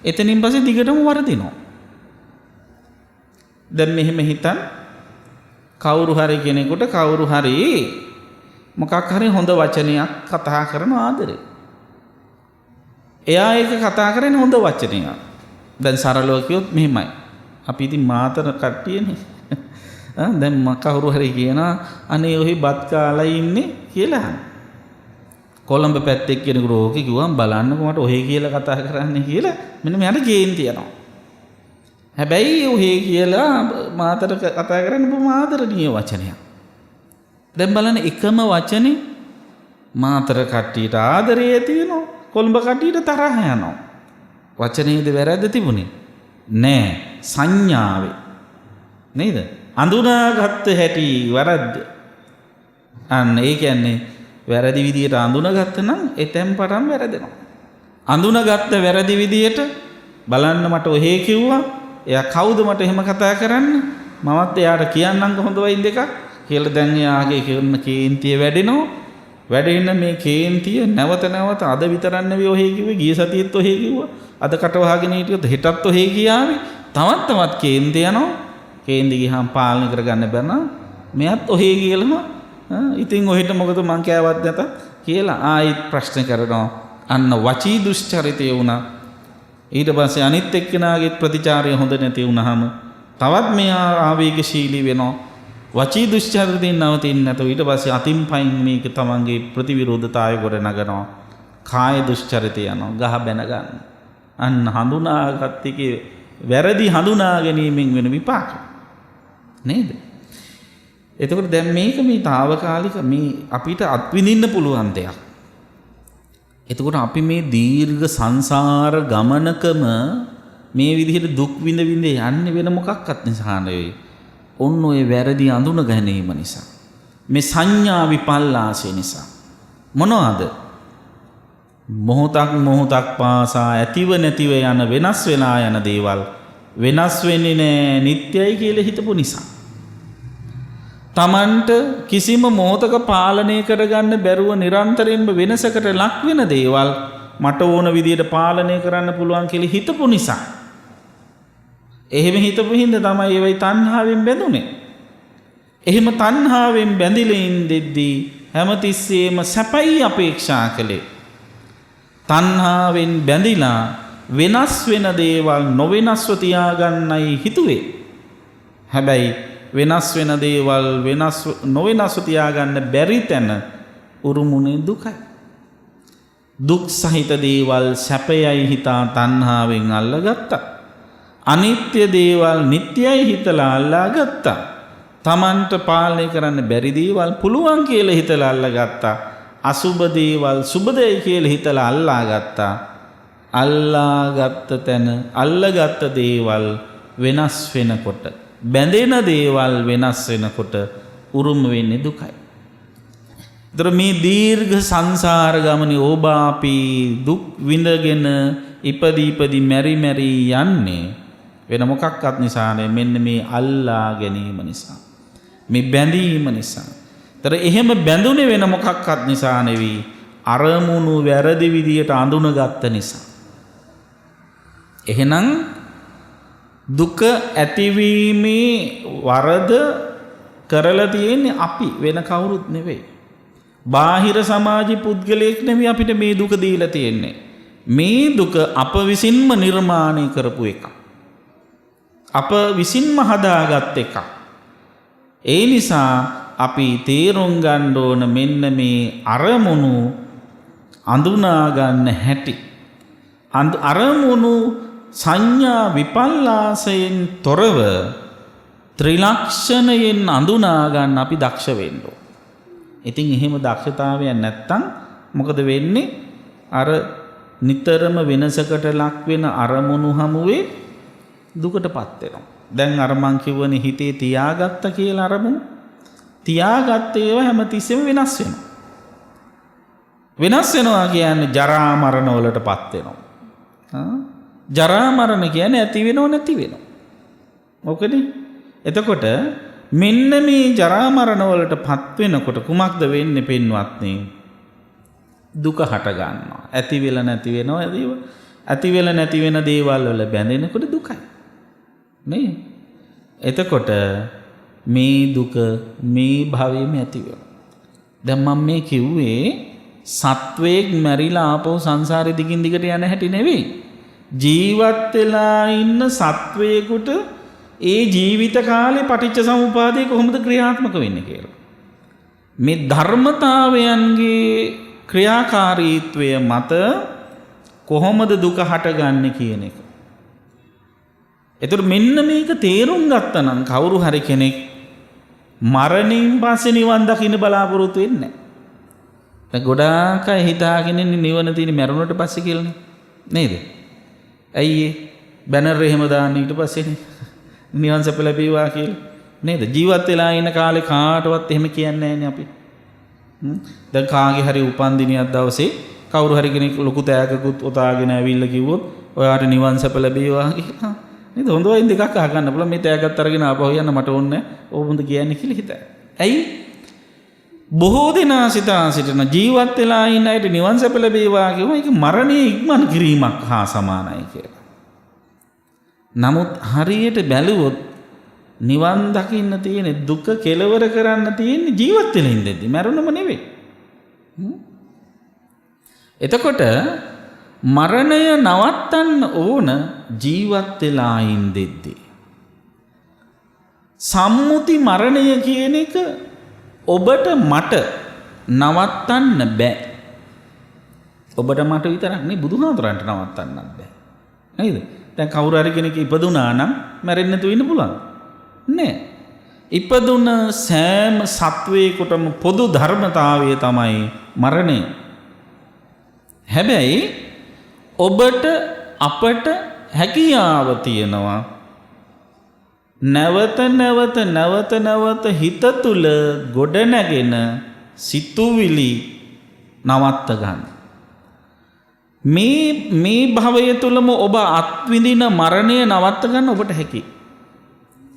එතනින් පස්සේ දිගටම වරදිනවා. දැන් මෙහෙම හිතන් කවුරු හරි කෙනෙකුට කවුරු හරි මොකක් හරි හොඳ වචනයක් කතා කරන ආදරේ. එයා ඒක කතා කරන්නේ හොඳ වචනයක්. දැන් සරලව කිව්වොත් මෙහෙමයි. අපි ඉතින් මාතර කට්ටියනේ. දැන් කවුරු හරි කියනවා අනේ ඔහි බත් කාලා ඉන්නේ කියලා. කොළඹ පැත්තේ කෙනෙකුට ඕකේ කිව්වම් බලන්නකෝ මට ඔහේ කියලා කතා කරන්නේ කියලා මෙන්න මෙයාට කේන්ති යනවා. හැබැයි ඔහේ කියලා මාතර කතා කරන්නේ බොහොම ආදරණීය වචනයක්. දැන් බලන්න එකම වචනේ මාතර කට්ටියට ආදරේ ඇති වෙනවා. කොළඹ කට්ටියට තරහ යනවා. වචනේද වැරද්ද තිබුණේ? නෑ සංඥාවේ. නේද? අඳුනාගත්ත හැටි වරද්ද. අන්න ඒ කියන්නේ වැරදි විදියට අඳුනගත්ත නම් එතෙන් පටන් වැරදෙනවා. අඳුනගත්ත වැරදි විදියට බලන්න මට ඔහේ කිව්වා. එයා කවුද මට එහෙම කතා කරන්නේ? මමත් එයාට කියන්නම් කොහොමද වයින් දෙකක් කියලා දැන් එයාගේ කියන කේන්තිය වැඩෙනවා. වැඩෙන්න මේ කේන්තිය නැවත අද විතරක් නෙවෙයි ඔහේ කිව්වේ ගිය සතියේත් ඔහේ කිව්වා. අද කට වහගෙන හිටියොත් හෙටත් ඔහේ කියාවි. තවත් කේන්ති යනවා. කේන්ති ගියාම පාලනය කරගන්න බැරි නම් මෙයත් ඔහේ කියලාම ඉතින් ඔහෙට මොකද මං කෑවත් නැත කියලා ආයෙත් ප්‍රශ්න කරනවා. අන්න වචී දුෂ්චරිතය වුණා. ඊට පස්සේ අනිත් එක්කෙනාගේ ප්‍රතිචාරය හොඳ නැති වුණාම තවත් මෙයා ආවේගශීලී වෙනවා. වචී දුෂ්චරිතයෙන් නවතින්නේ නැතුව ඊට පස්සේ අතින් පයින් මේක තමන්ගේ ප්‍රතිවිරෝධතාවය ගොඩ නගනවා. කාය දුෂ්චරිතය යනවා. ගහ බැන ගන්න. අන්න හඳුනාගත් එකේ වැරදි හඳුනා ගැනීමෙන් වෙන විපාක. නේද? එතකොට දැන් මේක මේ తాවකාලික මේ අපිට අත්විඳින්න පුළුවන් දෙයක්. එතකොට අපි මේ දීර්ඝ සංසාර ගමනකම මේ විදිහට දුක් විඳ යන්නේ වෙන මොකක්වත් නිසා නෙවෙයි. ඔන්න ඔය වැරදි අඳුන ගැනීම නිසා. මේ සංඥා විපල්ලාසය නිසා. මොනවාද? මොහොතක් පාසා ඇතිව නැතිව යන වෙනස් වෙලා යන දේවල් වෙනස් වෙන්නේ නැහැ නිට්ටයයි කියලා හිතපු නිසා. තමන්ට කිසිම මොහොතක පාලනය කරගන්න බැරුව නිරන්තරයෙන්ම වෙනසකට ලක් වෙන දේවල් මට ඕන විදියට පාලනය කරන්න පුළුවන් කියලා හිතපු නිසා. එහෙම හිතපු හින්දා තමයි ඒවයි තණ්හාවෙන් බැඳුනේ. එහෙම තණ්හාවෙන් බැඳිලා ඉඳෙද්දී හැමතිස්සෙම සැපයි අපේක්ෂා කළේ. තණ්හාවෙන් බැඳිලා වෙනස් වෙන දේවල් නොවෙනස්ව තියාගන්නයි හිතුවේ. හැබැයි වෙනස් වෙන දේවල් නොවෙනස්ව තියාගන්න බැරි තැන උරුමුනේ දුකයි. දුක් සහිත දේවල් සැපයයි හිතා තණ්හාවෙන් අල්ලගත්තා. අනිත්‍ය දේවල් නිට්ටයයි හිතලා අල්ලා ගත්තා. තමන්ට පාලනය කරන්න බැරි දේවල් පුළුවන් කියලා හිතලා අල්ලා ගත්තා. අසුබ දේවල් සුබදයි කියලා හිතලා අල්ලා ගත්තා. අල්ලා ගත්ත තැන අල්ලගත්ත දේවල් වෙනස් වෙනකොට බැඳෙන දේවල් වෙනස් වෙනකොට උරුම වෙන්නේ දුකයි. ඒතර මේ දීර්ඝ සංසාර ගමනේ ඔබ අපි දුක් විඳගෙන ඉපදී මෙරි යන්නේ වෙන මොකක්වත් නිසා නෙවෙයි මෙන්න මේ අල්ලා ගැනීම නිසා. මේ බැඳීම නිසා. ඒතර එහෙම බැඳුනේ වෙන මොකක්වත් නිසා නෙවෙයි අරමුණු වැරදි විදියට අඳුනගත්ත නිසා. එහෙනම් දුක ඇතිවීමේ වරද කරලා තියෙන්නේ අපි වෙන කවුරුත් නෙවෙයි. බාහිර සමාජ පුද්ගලයෙක් නෙවෙයි අපිට මේ දුක දීලා තියෙන්නේ. මේ දුක අප විසින්ම නිර්මාණය කරපු එකක්. අප විසින්ම හදාගත් එකක්. ඒ නිසා අපි තේරුම් ගන්න ඕන මෙන්න මේ අරමුණු අඳුනා ගන්න හැටි. අරමුණු සංඥා විපල්ලාසයෙන් තොරව ත්‍රිලක්ෂණයෙන් අඳුනා ගන්න අපි දක්ෂ වෙන්න ඕන. ඉතින් එහෙම දක්ෂතාවයක් නැත්තම් මොකද වෙන්නේ? අර නිතරම වෙනසකට ලක් වෙන අරමුණු හමුවේ දුකටපත් වෙනවා. දැන් අර මං කිව්වනේ හිතේ තියාගත්ත කියලා අරමුණු. තියාගත්ත ඒවා හැමතිස්සෙම වෙනස් වෙනවා. වෙනස් වෙනවා කියන්නේ ජරා මරණ වලටපත් වෙනවා. ජරා මරණ කියන්නේ ඇති වෙනව නැති වෙනව. මොකද? එතකොට මෙන්න මේ ජරා මරණ වලටපත් වෙනකොට කුමක්ද වෙන්නේ පින්වත්නි? දුක හට ගන්නවා. ඇති වෙලා නැති වෙනවා දේවල්. ඇති වෙලා නැති වෙන දේවල් වල බැඳෙනකොට දුකයි. නේ? එතකොට මේ දුක මේ භවයේම ඇති වෙනවා. දැන් මම මේ කිව්වේ සත්වයක් මැරිලා ආපහු සංසාරේ දිගින් දිගට යන හැටි නෙවෙයි. ජීවත් වෙලා ඉන්න සත්වයකට ඒ ජීවිත කාලේ පටිච්ච සමුප්පාදේ කොහොමද ක්‍රියාත්මක වෙන්නේ කියලා. මේ ධර්මතාවයන්ගේ ක්‍රියාකාරීත්වය මත කොහොමද දුක හටගන්නේ කියන එක. එතකොට මෙන්න මේක තේරුම් ගත්තා නම් කවුරු හරි කෙනෙක් මරණින් පස්සේ නිවන් දකින්න බලාපොරොත්තු වෙන්නේ නැහැ. දැන් ගොඩාක් අය හිතාගෙන ඉන්නේ නිවන තියෙන්නේ මරුණට පස්සේ කියලානේ. නේද? ඇයි ඒ බැනර් එහෙම දාන්න ඊට පස්සේනේ නිවන් සප ලැබේවා කියලා. නේද? ජීවත් වෙලා ඉන්න කාලේ කාටවත් එහෙම කියන්නේ නැහැනේ අපි. දැන් කාගේ හරි උපන්දිනයක් දවසේ කවුරු හරි කෙනෙක් ලොකු තෑගකුත් ඔතාගෙන ඇවිල්ලා කිව්වොත් ඔයාට නිවන් සප ලැබේවා කියලා. නේද? හොඳ වයින් දෙකක් අහගන්න පුළුවන්. මේ තෑගත් අරගෙන ආපහු යන්න මට ඕනේ නැහැ. ඕබුන්ද කියන්නේ කියලා හිතයි. ඇයි? බොහෝ දෙනා සිටින ජීවත් වෙලා ඉන්න අයට නිවන් සප ලැබේවා කියුවා ඒක මරණය ඉක්මන් කිරීමක් හා සමානයි කියලා. නමුත් හරියට බැලුවොත් නිවන් දකින්න තියෙන දුක කෙලවර කරන්න තියෙන්නේ ජීවත් වෙලා ඉඳද්දි මරණම නෙවෙයි. එතකොට මරණය නවත්තන්න ඕන ජීවත් වෙලා ඉඳද්දි. සම්මුති මරණය කියන එක ඔබට මට නවත්තන්න බෑ. ඔබට මට විතරක් නෙවෙයි බුදුහාමුදුරන්ට නවත්තන්නත් බෑ. නේද? දැන් කවුරු හරි කෙනෙක් ඉපදුනා නම් මැරෙන්න නැතුව ඉන්න පුළුවන් නෑ. ඉපදුන සෑම සත්වයකටම පොදු ධර්මතාවය තමයි මරණය. හැබැයි ඔබට අපට හැකියාව තියෙනවා නැවත හිත තුල ගොඩනැගෙන සිතුවිලි නවත්ත ගන්න. මේ භවය තුලම ඔබ අත්විඳින මරණය නවත්ත ගන්න ඔබට හැකි.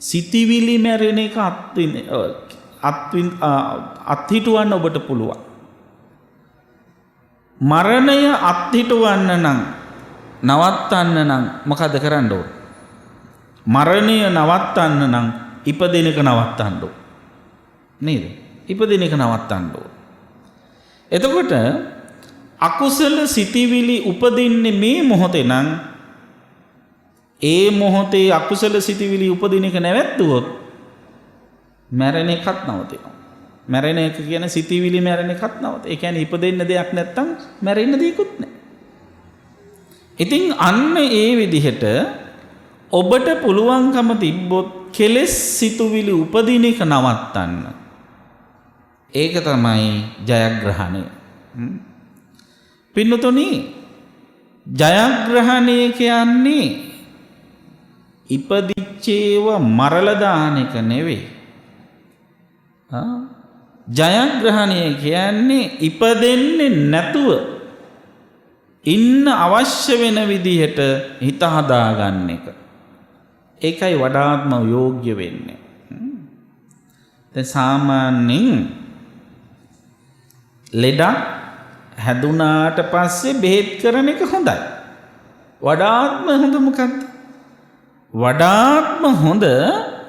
සිතිවිලි මැරෙන එක අත්හිටවන්න ඔබට පුළුවන්. මරණය අත්හිටවන්න නම් නවත්තන්න නම් මොකද කරන්න ඕන? මරණය නවත්තන්න නම් ඉපදෙන එක නවත්තන්න ඕන. නේද? ඉපදෙන එක නවත්තන්න ඕන. එතකොට අකුසල සිතිවිලි උපදින්නේ මේ මොහොතේ නම් ඒ මොහොතේ අකුසල සිතිවිලි උපදින එක නැවැත්තුවොත් මැරෙන එකත් නවතිනවා. මැරෙන එක කියන්නේ සිතිවිලි මැරෙන එකත් නවතිනවා. ඒ කියන්නේ ඉපදෙන්න දෙයක් නැත්තම් මැරෙන්න දෙයක්වත් නැහැ. ඉතින් අන්න ඒ විදිහට ඔබට පුළුවන්කම තිබ්බොත් කෙලෙස් සිතුවිලි උපදින එක නවත්තන්න. ඒක තමයි ජයග්‍රහණය. පින්නතුනි, ජයග්‍රහණය කියන්නේ ඉපදිච්චේව මරලා දාන එක නෙවෙයි. ජයග්‍රහණය කියන්නේ ඉපදෙන්නේ නැතුව ඉන්න අවශ්‍ය වෙන විදිහට හිත හදාගන්න එක. ඒකයි වඩාත්ම යෝග්‍ය වෙන්නේ. දැන් සාමාන්‍යයෙන් ලෙඩක් හැදුනාට පස්සේ බෙහෙත් කරන එක හොඳයි. වඩාත්ම හොඳ මොකක්ද? වඩාත්ම හොඳ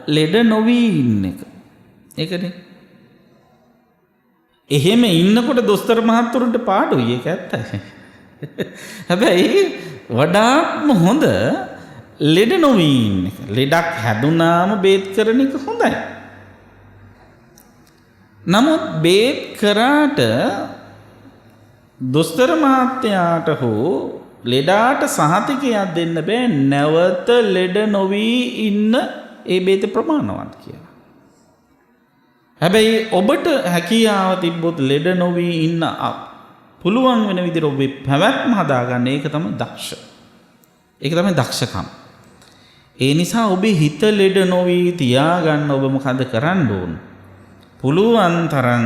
ලෙඩ නොවී ඉන්න එක. ඒකනේ. එහෙම ඉන්නකොට දොස්තර මහත්තුරුන්ට පාඩුයි, ඒක ඇත්තයි. හැබැයි වඩාත්ම හොඳ ලෙඩ නොවී ඉන්න එක. ලෙඩක් හැදුනාම බේත් කරන එක හොඳයි. නමුත් බේත් කරාට දොස්තර මහත්තයාට හෝ ලෙඩාට සහතිකයක් දෙන්න බෑ නැවත ලෙඩ නොවී ඉන්න ඒ බේත ප්‍රමාණවත් කියලා. හැබැයි ඔබට හැකියාව තිබ්බොත් ලෙඩ නොවී ඉන්න පුළුවන් වෙන විදිහට ඔබේ පැවැත්ම හදාගන්න, ඒක තමයි දක්ෂ. ඒක තමයි දක්ෂකම. ඒ නිසා ඔබේ හිත ලෙඩ නොවී තියාගන්න ඔබ මොකද කරන්න ඕන? පුළුවන් තරම්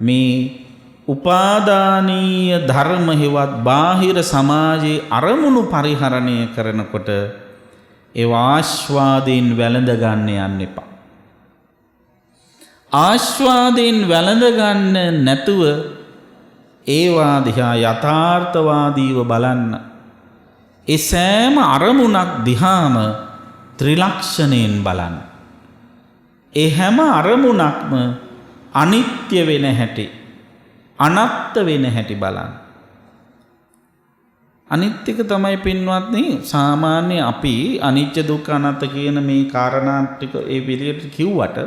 මේ උපාදානීය ධර්ම හේවත් බාහිර සමාජයේ අරමුණු පරිහරණය කරනකොට ඒ ආස්වාදයෙන් වැළඳ ගන්න යන්න එපා. ආස්වාදයෙන් වැළඳ ගන්න නැතුව ඒවා දිහා යථාර්ථවාදීව බලන්න. ඒ සෑම අරමුණක් දිහාම ත්‍රිලක්ෂණයෙන් බලන්න. ඒ හැම අරමුණක්ම අනිත්‍ය වෙන හැටි, අනාත්ම වෙන හැටි බලන්න. අනිත්‍යක තමයි පින්වත්නි සාමාන්‍ය අපි අනිත්‍ය දුක්ඛ අනාත්ම කියන මේ කාරණා ටික ඒ විදිහට කිව්වට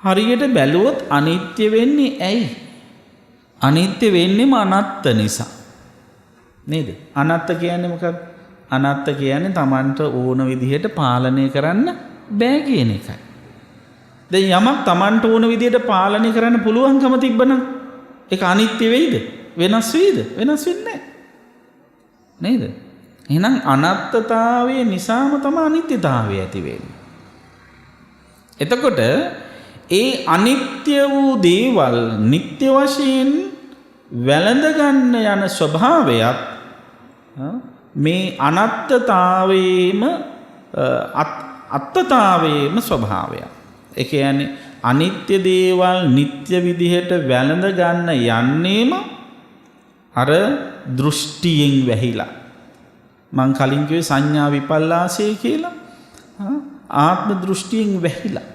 හරියට බැලුවොත් අනිත්‍ය වෙන්නේ ඇයි? අනිත්‍ය වෙන්නේම අනාත්ම නිසා. නේද? අනාත්ම කියන්නේ මොකක්ද? අනාත්ම කියන්නේ Tamanට ඕන විදිහට පාලනය කරන්න බෑ කියන එකයි. දැන් යමක් Tamanට ඕන විදිහට පාලනය කරන්න පුළුවන්කම තිබ්බනම් ඒක අනිත්‍ය වෙයිද? වෙනස් වෙයිද? වෙනස් වෙන්නේ නැහැ. නේද? එහෙනම් අනාත්මතාවයේ නිසාම තමයි අනිත්‍යතාවය ඇති වෙන්නේ. එතකොට ඒ අනිත්‍ය වූ දේවල් නිට්ටය වශයෙන් වැළඳ ගන්න යන ස්වභාවයත් මේ අනාත්මතාවයේම අත්ත්වතාවයේම ස්වභාවයක්. ඒ කියන්නේ අනිත්‍ය දේවල් නිට්ටය විදිහට වැළඳ ගන්න යන්නේම අර දෘෂ්ටියෙන් වැහිලා. මං කලින් කිව්වේ සංඥා විපල්ලාසය කියලා. ආත්ම දෘෂ්ටියෙන් වැහිලා.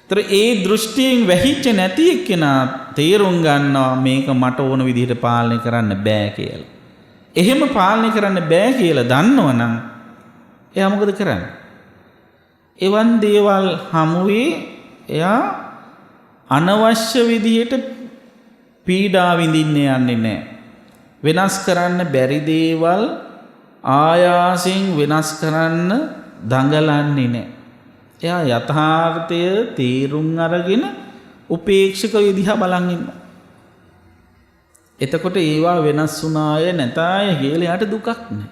ඒතර ඒ දෘෂ්ටියෙන් වැහිච්ච නැති එක්කෙනා තේරුම් ගන්නවා මේක මට ඕන විදිහට පාලනය කරන්න බෑ කියලා. එහෙම පාලනය කරන්න බෑ කියලා දන්නවනම් එයා මොකද කරන්නේ? එවන් දේවල් හමුවේ එයා අනවශ්‍ය විදිහට පීඩා විඳින්න යන්නේ නැහැ. වෙනස් කරන්න බැරි දේවල් ආයාසයෙන් වෙනස් කරන්න දඟලන්නේ නැහැ. එයා යථාර්ථය තේරුම් අරගෙන උපේක්ෂක විදිහ බලන් ඉන්නවා. එතකොට ඒවා වෙනස් වුණාය නැතාය කියලා යාට දුකක් නැහැ.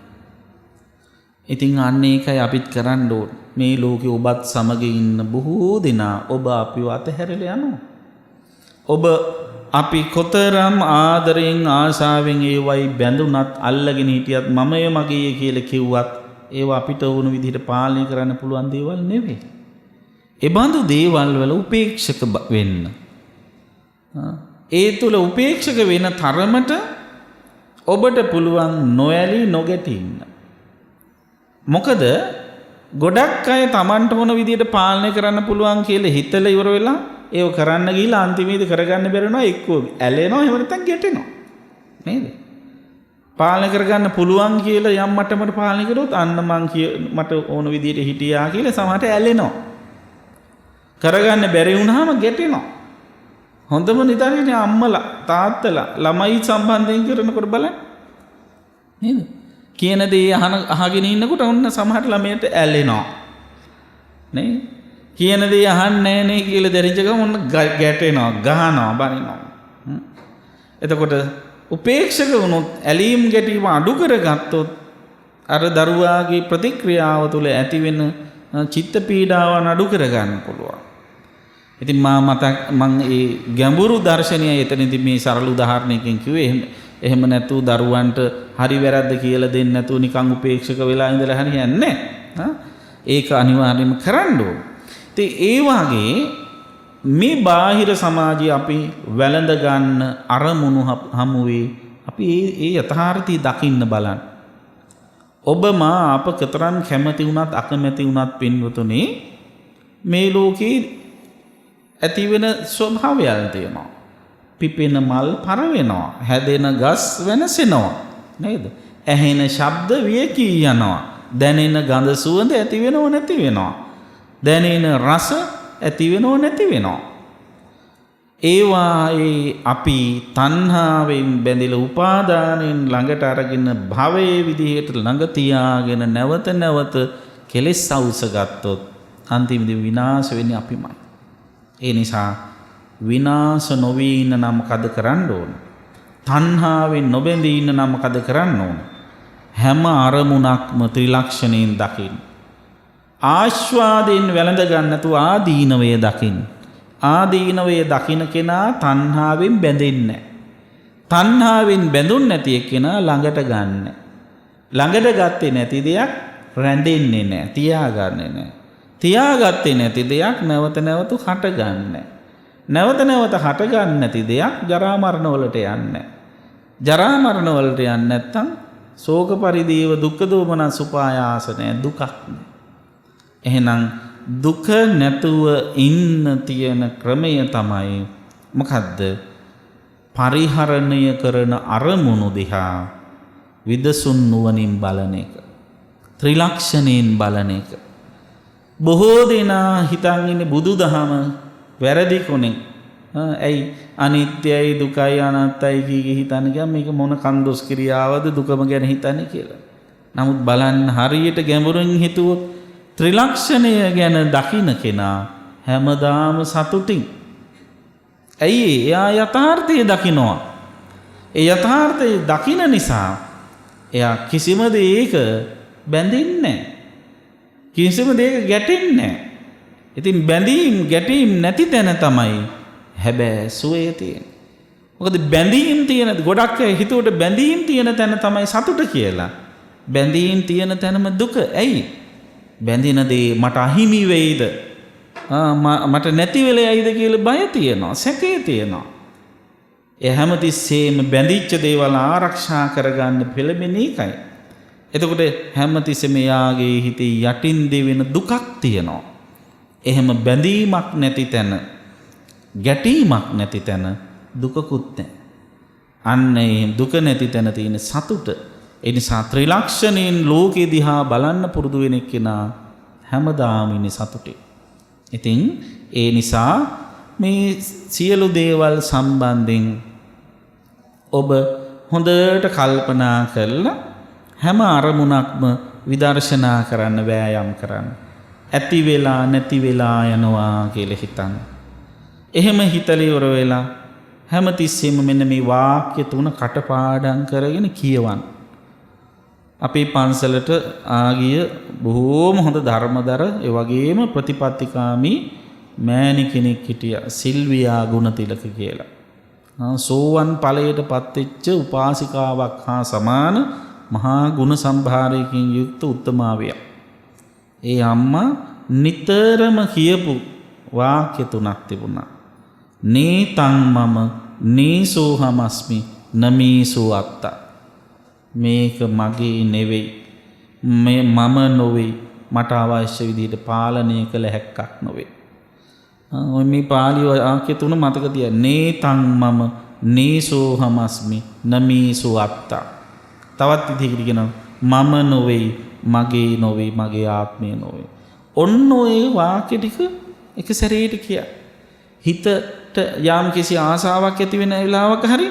ඉතින් අන්න ඒකයි අපිත් කරන්න ඕන. මේ ලෝකේ ඔබත් සමග ඉන්න බොහෝ දෙනා ඔබ අපිව අතහැරලා යනවා. ඔබ අපි කොතරම් ආදරෙන් ආශාවෙන් ඒවයි බැඳුනත් අල්ලගෙන හිටියත් මමය මගේ කියලා කිව්වත් ඒවා අපිට ඕන විදිහට පාලනය කරන්න පුළුවන් දේවල් නෙවෙයි. ඒ බඳු දේවල් වල උපේක්ෂක වෙන්න. ඒ තුල උපේක්ෂක වෙන තරමට ඔබට පුළුවන් නොඇලී නොගැටී ඉන්න. මොකද ගොඩක් අය Tamanට ඕන විදිහට පාලනය කරන්න පුළුවන් කියලා හිතලා ඉවර වෙලා ඒව කරන්න ගිහිල්ලා අන්තිමේදී කරගන්න බැරි වෙනවා, එක්කෝ ඇලෙනවා, එහෙම නැත්නම් ගැටෙනවා. නේද? පාලනය කරගන්න පුළුවන් කියලා යම් මට්ටමකට පාලනය කරොත් අන්න මට ඕන විදිහට හිටියා කියලා සමහරට ඇලෙනවා. කරගන්න බැරි වුණාම ගැටෙනවා. හොඳම නිදර්ශනය අම්මලා තාත්තලා ළමයි සම්බන්ධයෙන් කරනකොට බලන්න. නේද? කියන දේ අහගෙන ඉන්නකොට ඔන්න සමහර ළමයට ඇලෙනවා. නේ? කියන දේ අහන්නේ නැහැ නේ කියලා දැරිච්ච ගමන් ඔන්න ගැටෙනවා, ගහනවා, බනිනවා. එතකොට උපේක්ෂක වුණොත් ඇලීම් ගැටීම අඩු කරගත්තොත් අර දරුවාගේ ප්‍රතික්‍රියාව තුළ ඇතිවෙන චිත්ත පීඩාවන් අඩු කරගන්න පුළුවන්. ඉතින් මම ඒ ගැඹුරු දර්ශනය එතනදී මේ සරල උදාහරණයකින් කිව්වේ එහෙම නැතු දරුවන්ට හරි වැරද්ද කියලා දෙන්නේ නැතුව නිකන් උපේක්ෂක වෙලා ඉඳලා හරියන්නේ නැහැ. ඒක අනිවාර්යයෙන්ම කරන්න ඕන. ඉතින් ඒ වගේ මේ බාහිර සමාජයේ අපි වැළඳ ගන්න අරමුණු හමුවේ අපි ඒ යථාර්ථය දකින්න බලන්න. ඔබ මා අප කතරම් කැමති වුණත් අකමැති වුණත් පින්වතුනි මේ ලෝකේ ඇතිවෙන ස්වභාවයන් තියෙනවා. පිපෙන මල් පර වෙනවා, හැදෙන ගස් වෙනසෙනවා නේද? ඇහෙන ශබ්ද වියකී යනවා, දැනෙන ගඳ සුවඳ ඇති වෙනව නැති වෙනවා, දැනෙන රස ඇති වෙනව නැති වෙනවා. ඒවායේ අපි තණ්හාවෙන් බැඳිලා උපාදානෙන් ළඟට අරගෙන භවයේ විදිහට ළඟ තියාගෙන නැවත නැවත කෙලෙස් අවුස ගත්තොත් අන්තිමදී විනාශ වෙන්නේ අපිමයි. ඒ නිසා විනාශ නොවී ඉන්න නම් මොකද කරන්න ඕන? තණ්හාවෙන් නොබැඳී ඉන්න නම් මොකද කරන්න ඕන? හැම අරමුණක්ම ත්‍රිලක්ෂණයෙන් දකින්න. ආස්වාදයෙන් වැළඳ ගන්න නැතුව ආදීනවය දකින්න. ආදීනවය දකින්න කෙනා තණ්හාවෙන් බැඳෙන්නේ නැහැ. තණ්හාවෙන් බැඳුන් නැති කෙනා ළඟට ගන්න. ළඟට ගත්තේ නැති දෙයක් රැඳෙන්නේ නැහැ, තියාගන්නේ නැහැ. තියාගත්තේ නැති දෙයක් නැවත නැවත හටගන්නේ. නැවත නැවත හටගන්නේ නැති දෙයක් ජරා මරණ වලට යන්නේ. ජරා මරණ වලට යන්නේ නැත්තම් ශෝක පරිදේව දුක්ඛ දෝමනස් උපායාස නැහැ, දුකක් නැහැ. එහෙනම් දුක නැතුව ඉන්න තියෙන ක්‍රමය තමයි මොකද්ද? පරිහරණය කරන අරමුණු දිහා විදසුන් නුවණින් බලන එක. ත්‍රිලක්ෂණයෙන් බලන එක. බොහෝ දෙනා හිතන් ඉන්නේ බුදුදහම වැරදි කොනේ. ඇයි අනිත්‍යයි දුකයි අනාත්තයි කී හිතන්නේ ගියාම මේක මොන කන්දොස් ක්‍රියාවද දුකම ගැන හිතන්නේ කියලා. නමුත් බලන්න හරියට ගැඹුරින් හිතුවොත් ත්‍රිලක්ෂණය ගැන දකින්න කෙනා හැමදාම සතුටින්. ඇයි එයා යථාර්ථය දකිනවා. ඒ යථාර්ථය දකින නිසා එයා කිසිම දෙයක බැඳෙන්නේ නැහැ. කිසිම දෙයක ගැටෙන්නේ නැහැ. ඉතින් බැඳීම් ගැටීම් නැති තැන තමයි හැබැයි සුවය තියෙන්නේ. මොකද බැඳීම් තියෙන ගොඩක් අය හිතුවට බැඳීම් තියෙන තැන තමයි සතුට කියලා. බැඳීම් තියෙන තැනම දුක. ඇයි? බැඳින දේ මට අහිමි වෙයිද? මට නැති වෙලෙයිද කියලා බය තියෙනවා, සැකේ තියෙනවා. ඒ හැමතිස්සෙම බැඳිච්ච දේවල් ආරක්ෂා කරගන්න පෙළඹෙන එකයි. එතකොට හැමතිස්සෙම යාගේ හිතේ යටින් දෙවෙන දුකක් තියෙනවා. එහෙම බැඳීමක් නැති තැන, ගැටීමක් නැති තැන දුකකුත් නැහැ. අන්න ඒ දුක නැති තැන තියෙන සතුට. ඒ නිසා ත්‍රිලක්ෂණයෙන් ලෝකෙ දිහා බලන්න පුරුදු වෙන කෙනා හැමදාම ඉන්නේ සතුටේ. ඉතින් ඒ නිසා මේ සියලු දේවල් සම්බන්ධයෙන් ඔබ හොඳට කල්පනා කරලා හැම අරමුණක්ම විදර්ශනා කරන්න, වෑයම් කරන්න. ඇති වෙලා නැති වෙලා යනවා කියලා හිතන්න. එහෙම හිතලා ඉවර වෙලා හැමතිස්සෙම මෙන්න මේ වාක්‍ය තුන කටපාඩම් කරගෙන කියවන්න. අපේ පන්සලට ආගිය බොහෝම හොඳ ධර්මදර ඒ වගේම ප්‍රතිපත්තිකාමී මෑණි කෙනෙක් හිටියා, සිල්වියා ගුණතිලක කියලා. සෝවන් ඵලයට පත්වෙච්ච උපාසිකාවක් හා සමාන මහා ගුණ සම්භාරයකින් යුක්ත උත්තමාවියක්. ඒ අම්මා නිතරම කියපු වාක්‍ය තුනක් තිබුණා. නේතං මම නේසෝහමස්මි නමේසෝ අත්තා. මේක මගේ නෙවෙයි, මම නොවේ, මට අවශ්‍ය විදිහට පාලනය කළ හැක්කක් නොවේ. මේ පාළි වාක්‍ය තුන මතක තියාගන්න. නේතං මම නේසෝහමස්මි නමේසෝ අත්තා. තවත් විදිහකට කියනවා මම නොවේ, මගේ නොවේ, මගේ ආත්මය නොවේ. ඔන්න ඔය වාක්‍ය ටික එක සැරේට කිය. හිතට යම් කිසි ආසාවක් ඇති වෙන වෙලාවක හරි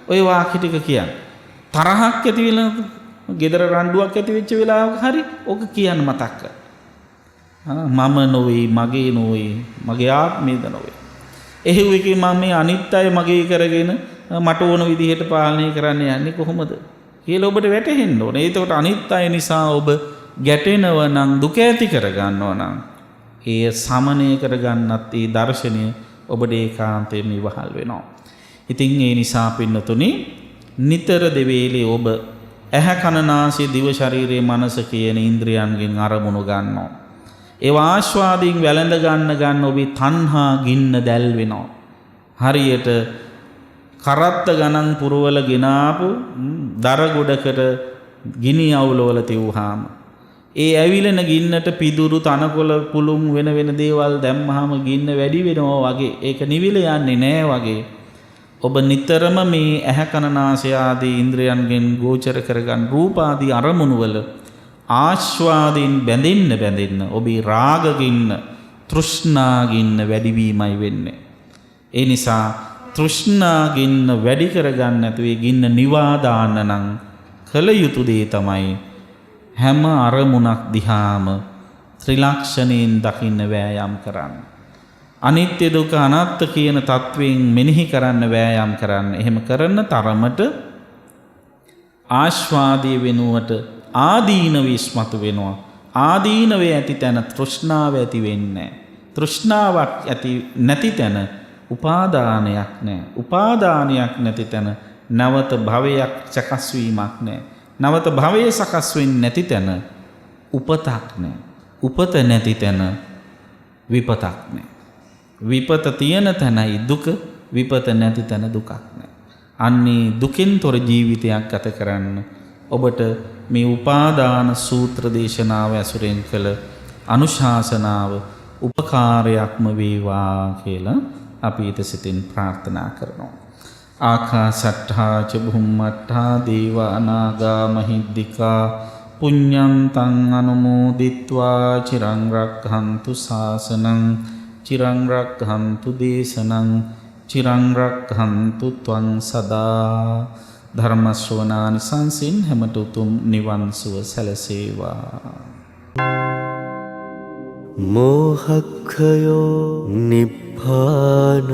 ඔය වාක්‍ය ටික කියන්න. තරහක් ඇති ගෙදර රණ්ඩුවක් ඇති වෙච්ච වෙලාවක හරි ඕක කියන්න මතක් කර. මම නොවේ, මගේ නොවේ, මගේ ආත්මේද නොවේ. එහෙව් එකේ මම මේ අනිත් අය මගේ කරගෙන මට ඕන විදිහට පාලනය කරන්න යන්නේ කොහොමද කියලා ඔබට වැටහෙන්න ඕනේ. ඒකට අනිත් අය නිසා ඔබ ගැටෙනව නම්, දුක ඇති කරගන්නව නම්, ඒ සමනය කරගන්නත් ඒ දර්ශනය ඔබට ඒකාන්තයෙන්ම ඉවහල් වෙනවා. ඉතින් ඒ නිසා පින්නතුනි, නිතර දෙවේලේ ඔබ ඇහැ කන නාසය දිව ශරීරයේ මනස කියන ඉන්ද්‍රියන්ගෙන් අරමුණු ගන්නවා. ඒ ආස්වාදයෙන් වැළඳ ගන්න ඔබේ තණ්හා ගින්න දැල් වෙනවා. හරියට කරත්ත ගණන් පුරවල ගෙනාපු දර ගොඩකට ගිනි අවුලවල තියුවාම ඒ ඇවිලෙන ගින්නට පිදුරු තනකොළ පුළුම් වෙන දේවල් දැම්මහම ගින්න වැඩි වෙනවා වගේ, ඒක නිවිල යන්නේ නෑ වගේ. ඔබ නිතරම මේ ඇහැ කන නාසය ආදී ඉන්ද්‍රයන්ගෙන් ගෝචර කරගන්න රූප ආදී අරමුණු වල ආස්වාදයෙන් බැඳෙන්න ඔබේ රාග ගින්න, තෘෂ්ණා ගින්න වැඩිවීමයි වෙන්නේ. ඒ නිසා තෘෂ්ණා ගින්න වැඩි කරගන්න නැතුව ඒ ගින්න නිවා දාන්න නම් කළ යුතු දේ තමයි හැම අරමුණක් දිහාම ත්‍රිලක්ෂණයෙන් දකින්න වෑයම් කරන්න. අනිත්‍ය දුක අනාත්ම කියන තත්වයෙන් මෙනෙහි කරන්න වෑයම් කරන්න. එහෙම කරන තරමට ආස්වාදයේ වෙනුවට ආදීනව ඉස්මතු වෙනවා. ආදීනවේ ඇති තැන තෘෂ්ණාව ඇති වෙන්නේ නැහැ. තෘෂ්ණාවක් ඇති නැති තැන උපාදානයක් නැහැ. උපාදානයක් නැති තැන නවත භවයක් සකස් වීමක් නැහැ. නවත භවය සකස් වෙන්නේ නැති තැන උපතක් නැහැ. උපත නැති තැන විපතක් නැහැ. විපත තියෙන තැනයි දුක, විපත නැති තැන දුකක් නැහැ. අන්නේ දුකින් තොර ජීවිතයක් ගත කරන්න ඔබට මේ උපාදාන සූත්‍ර දේශනාව ඇසුරෙන් කළ අනුශාසනාව උපකාරයක්ම වේවා කියලා අපි ඊට සිතින් ප්‍රාර්ථනා කරනවා. ආකාසට්ඨා ච බුම්මට්ඨා දේවා නාග මහිද්దికා පුඤ්ඤන්තං අනුමෝදිත්වා චිරං රක්ඛන්තු ශාසනං චිරං රක්ඛන්තු දේශනං චිරං රක්ඛන්තු ත්වං සදා. ධර්ම ශ්‍රවණානිසංසින් හැමත උතුම් නිවන් සුව සැලසේවා. මෝහක්ඛයෝ නිබ්බානං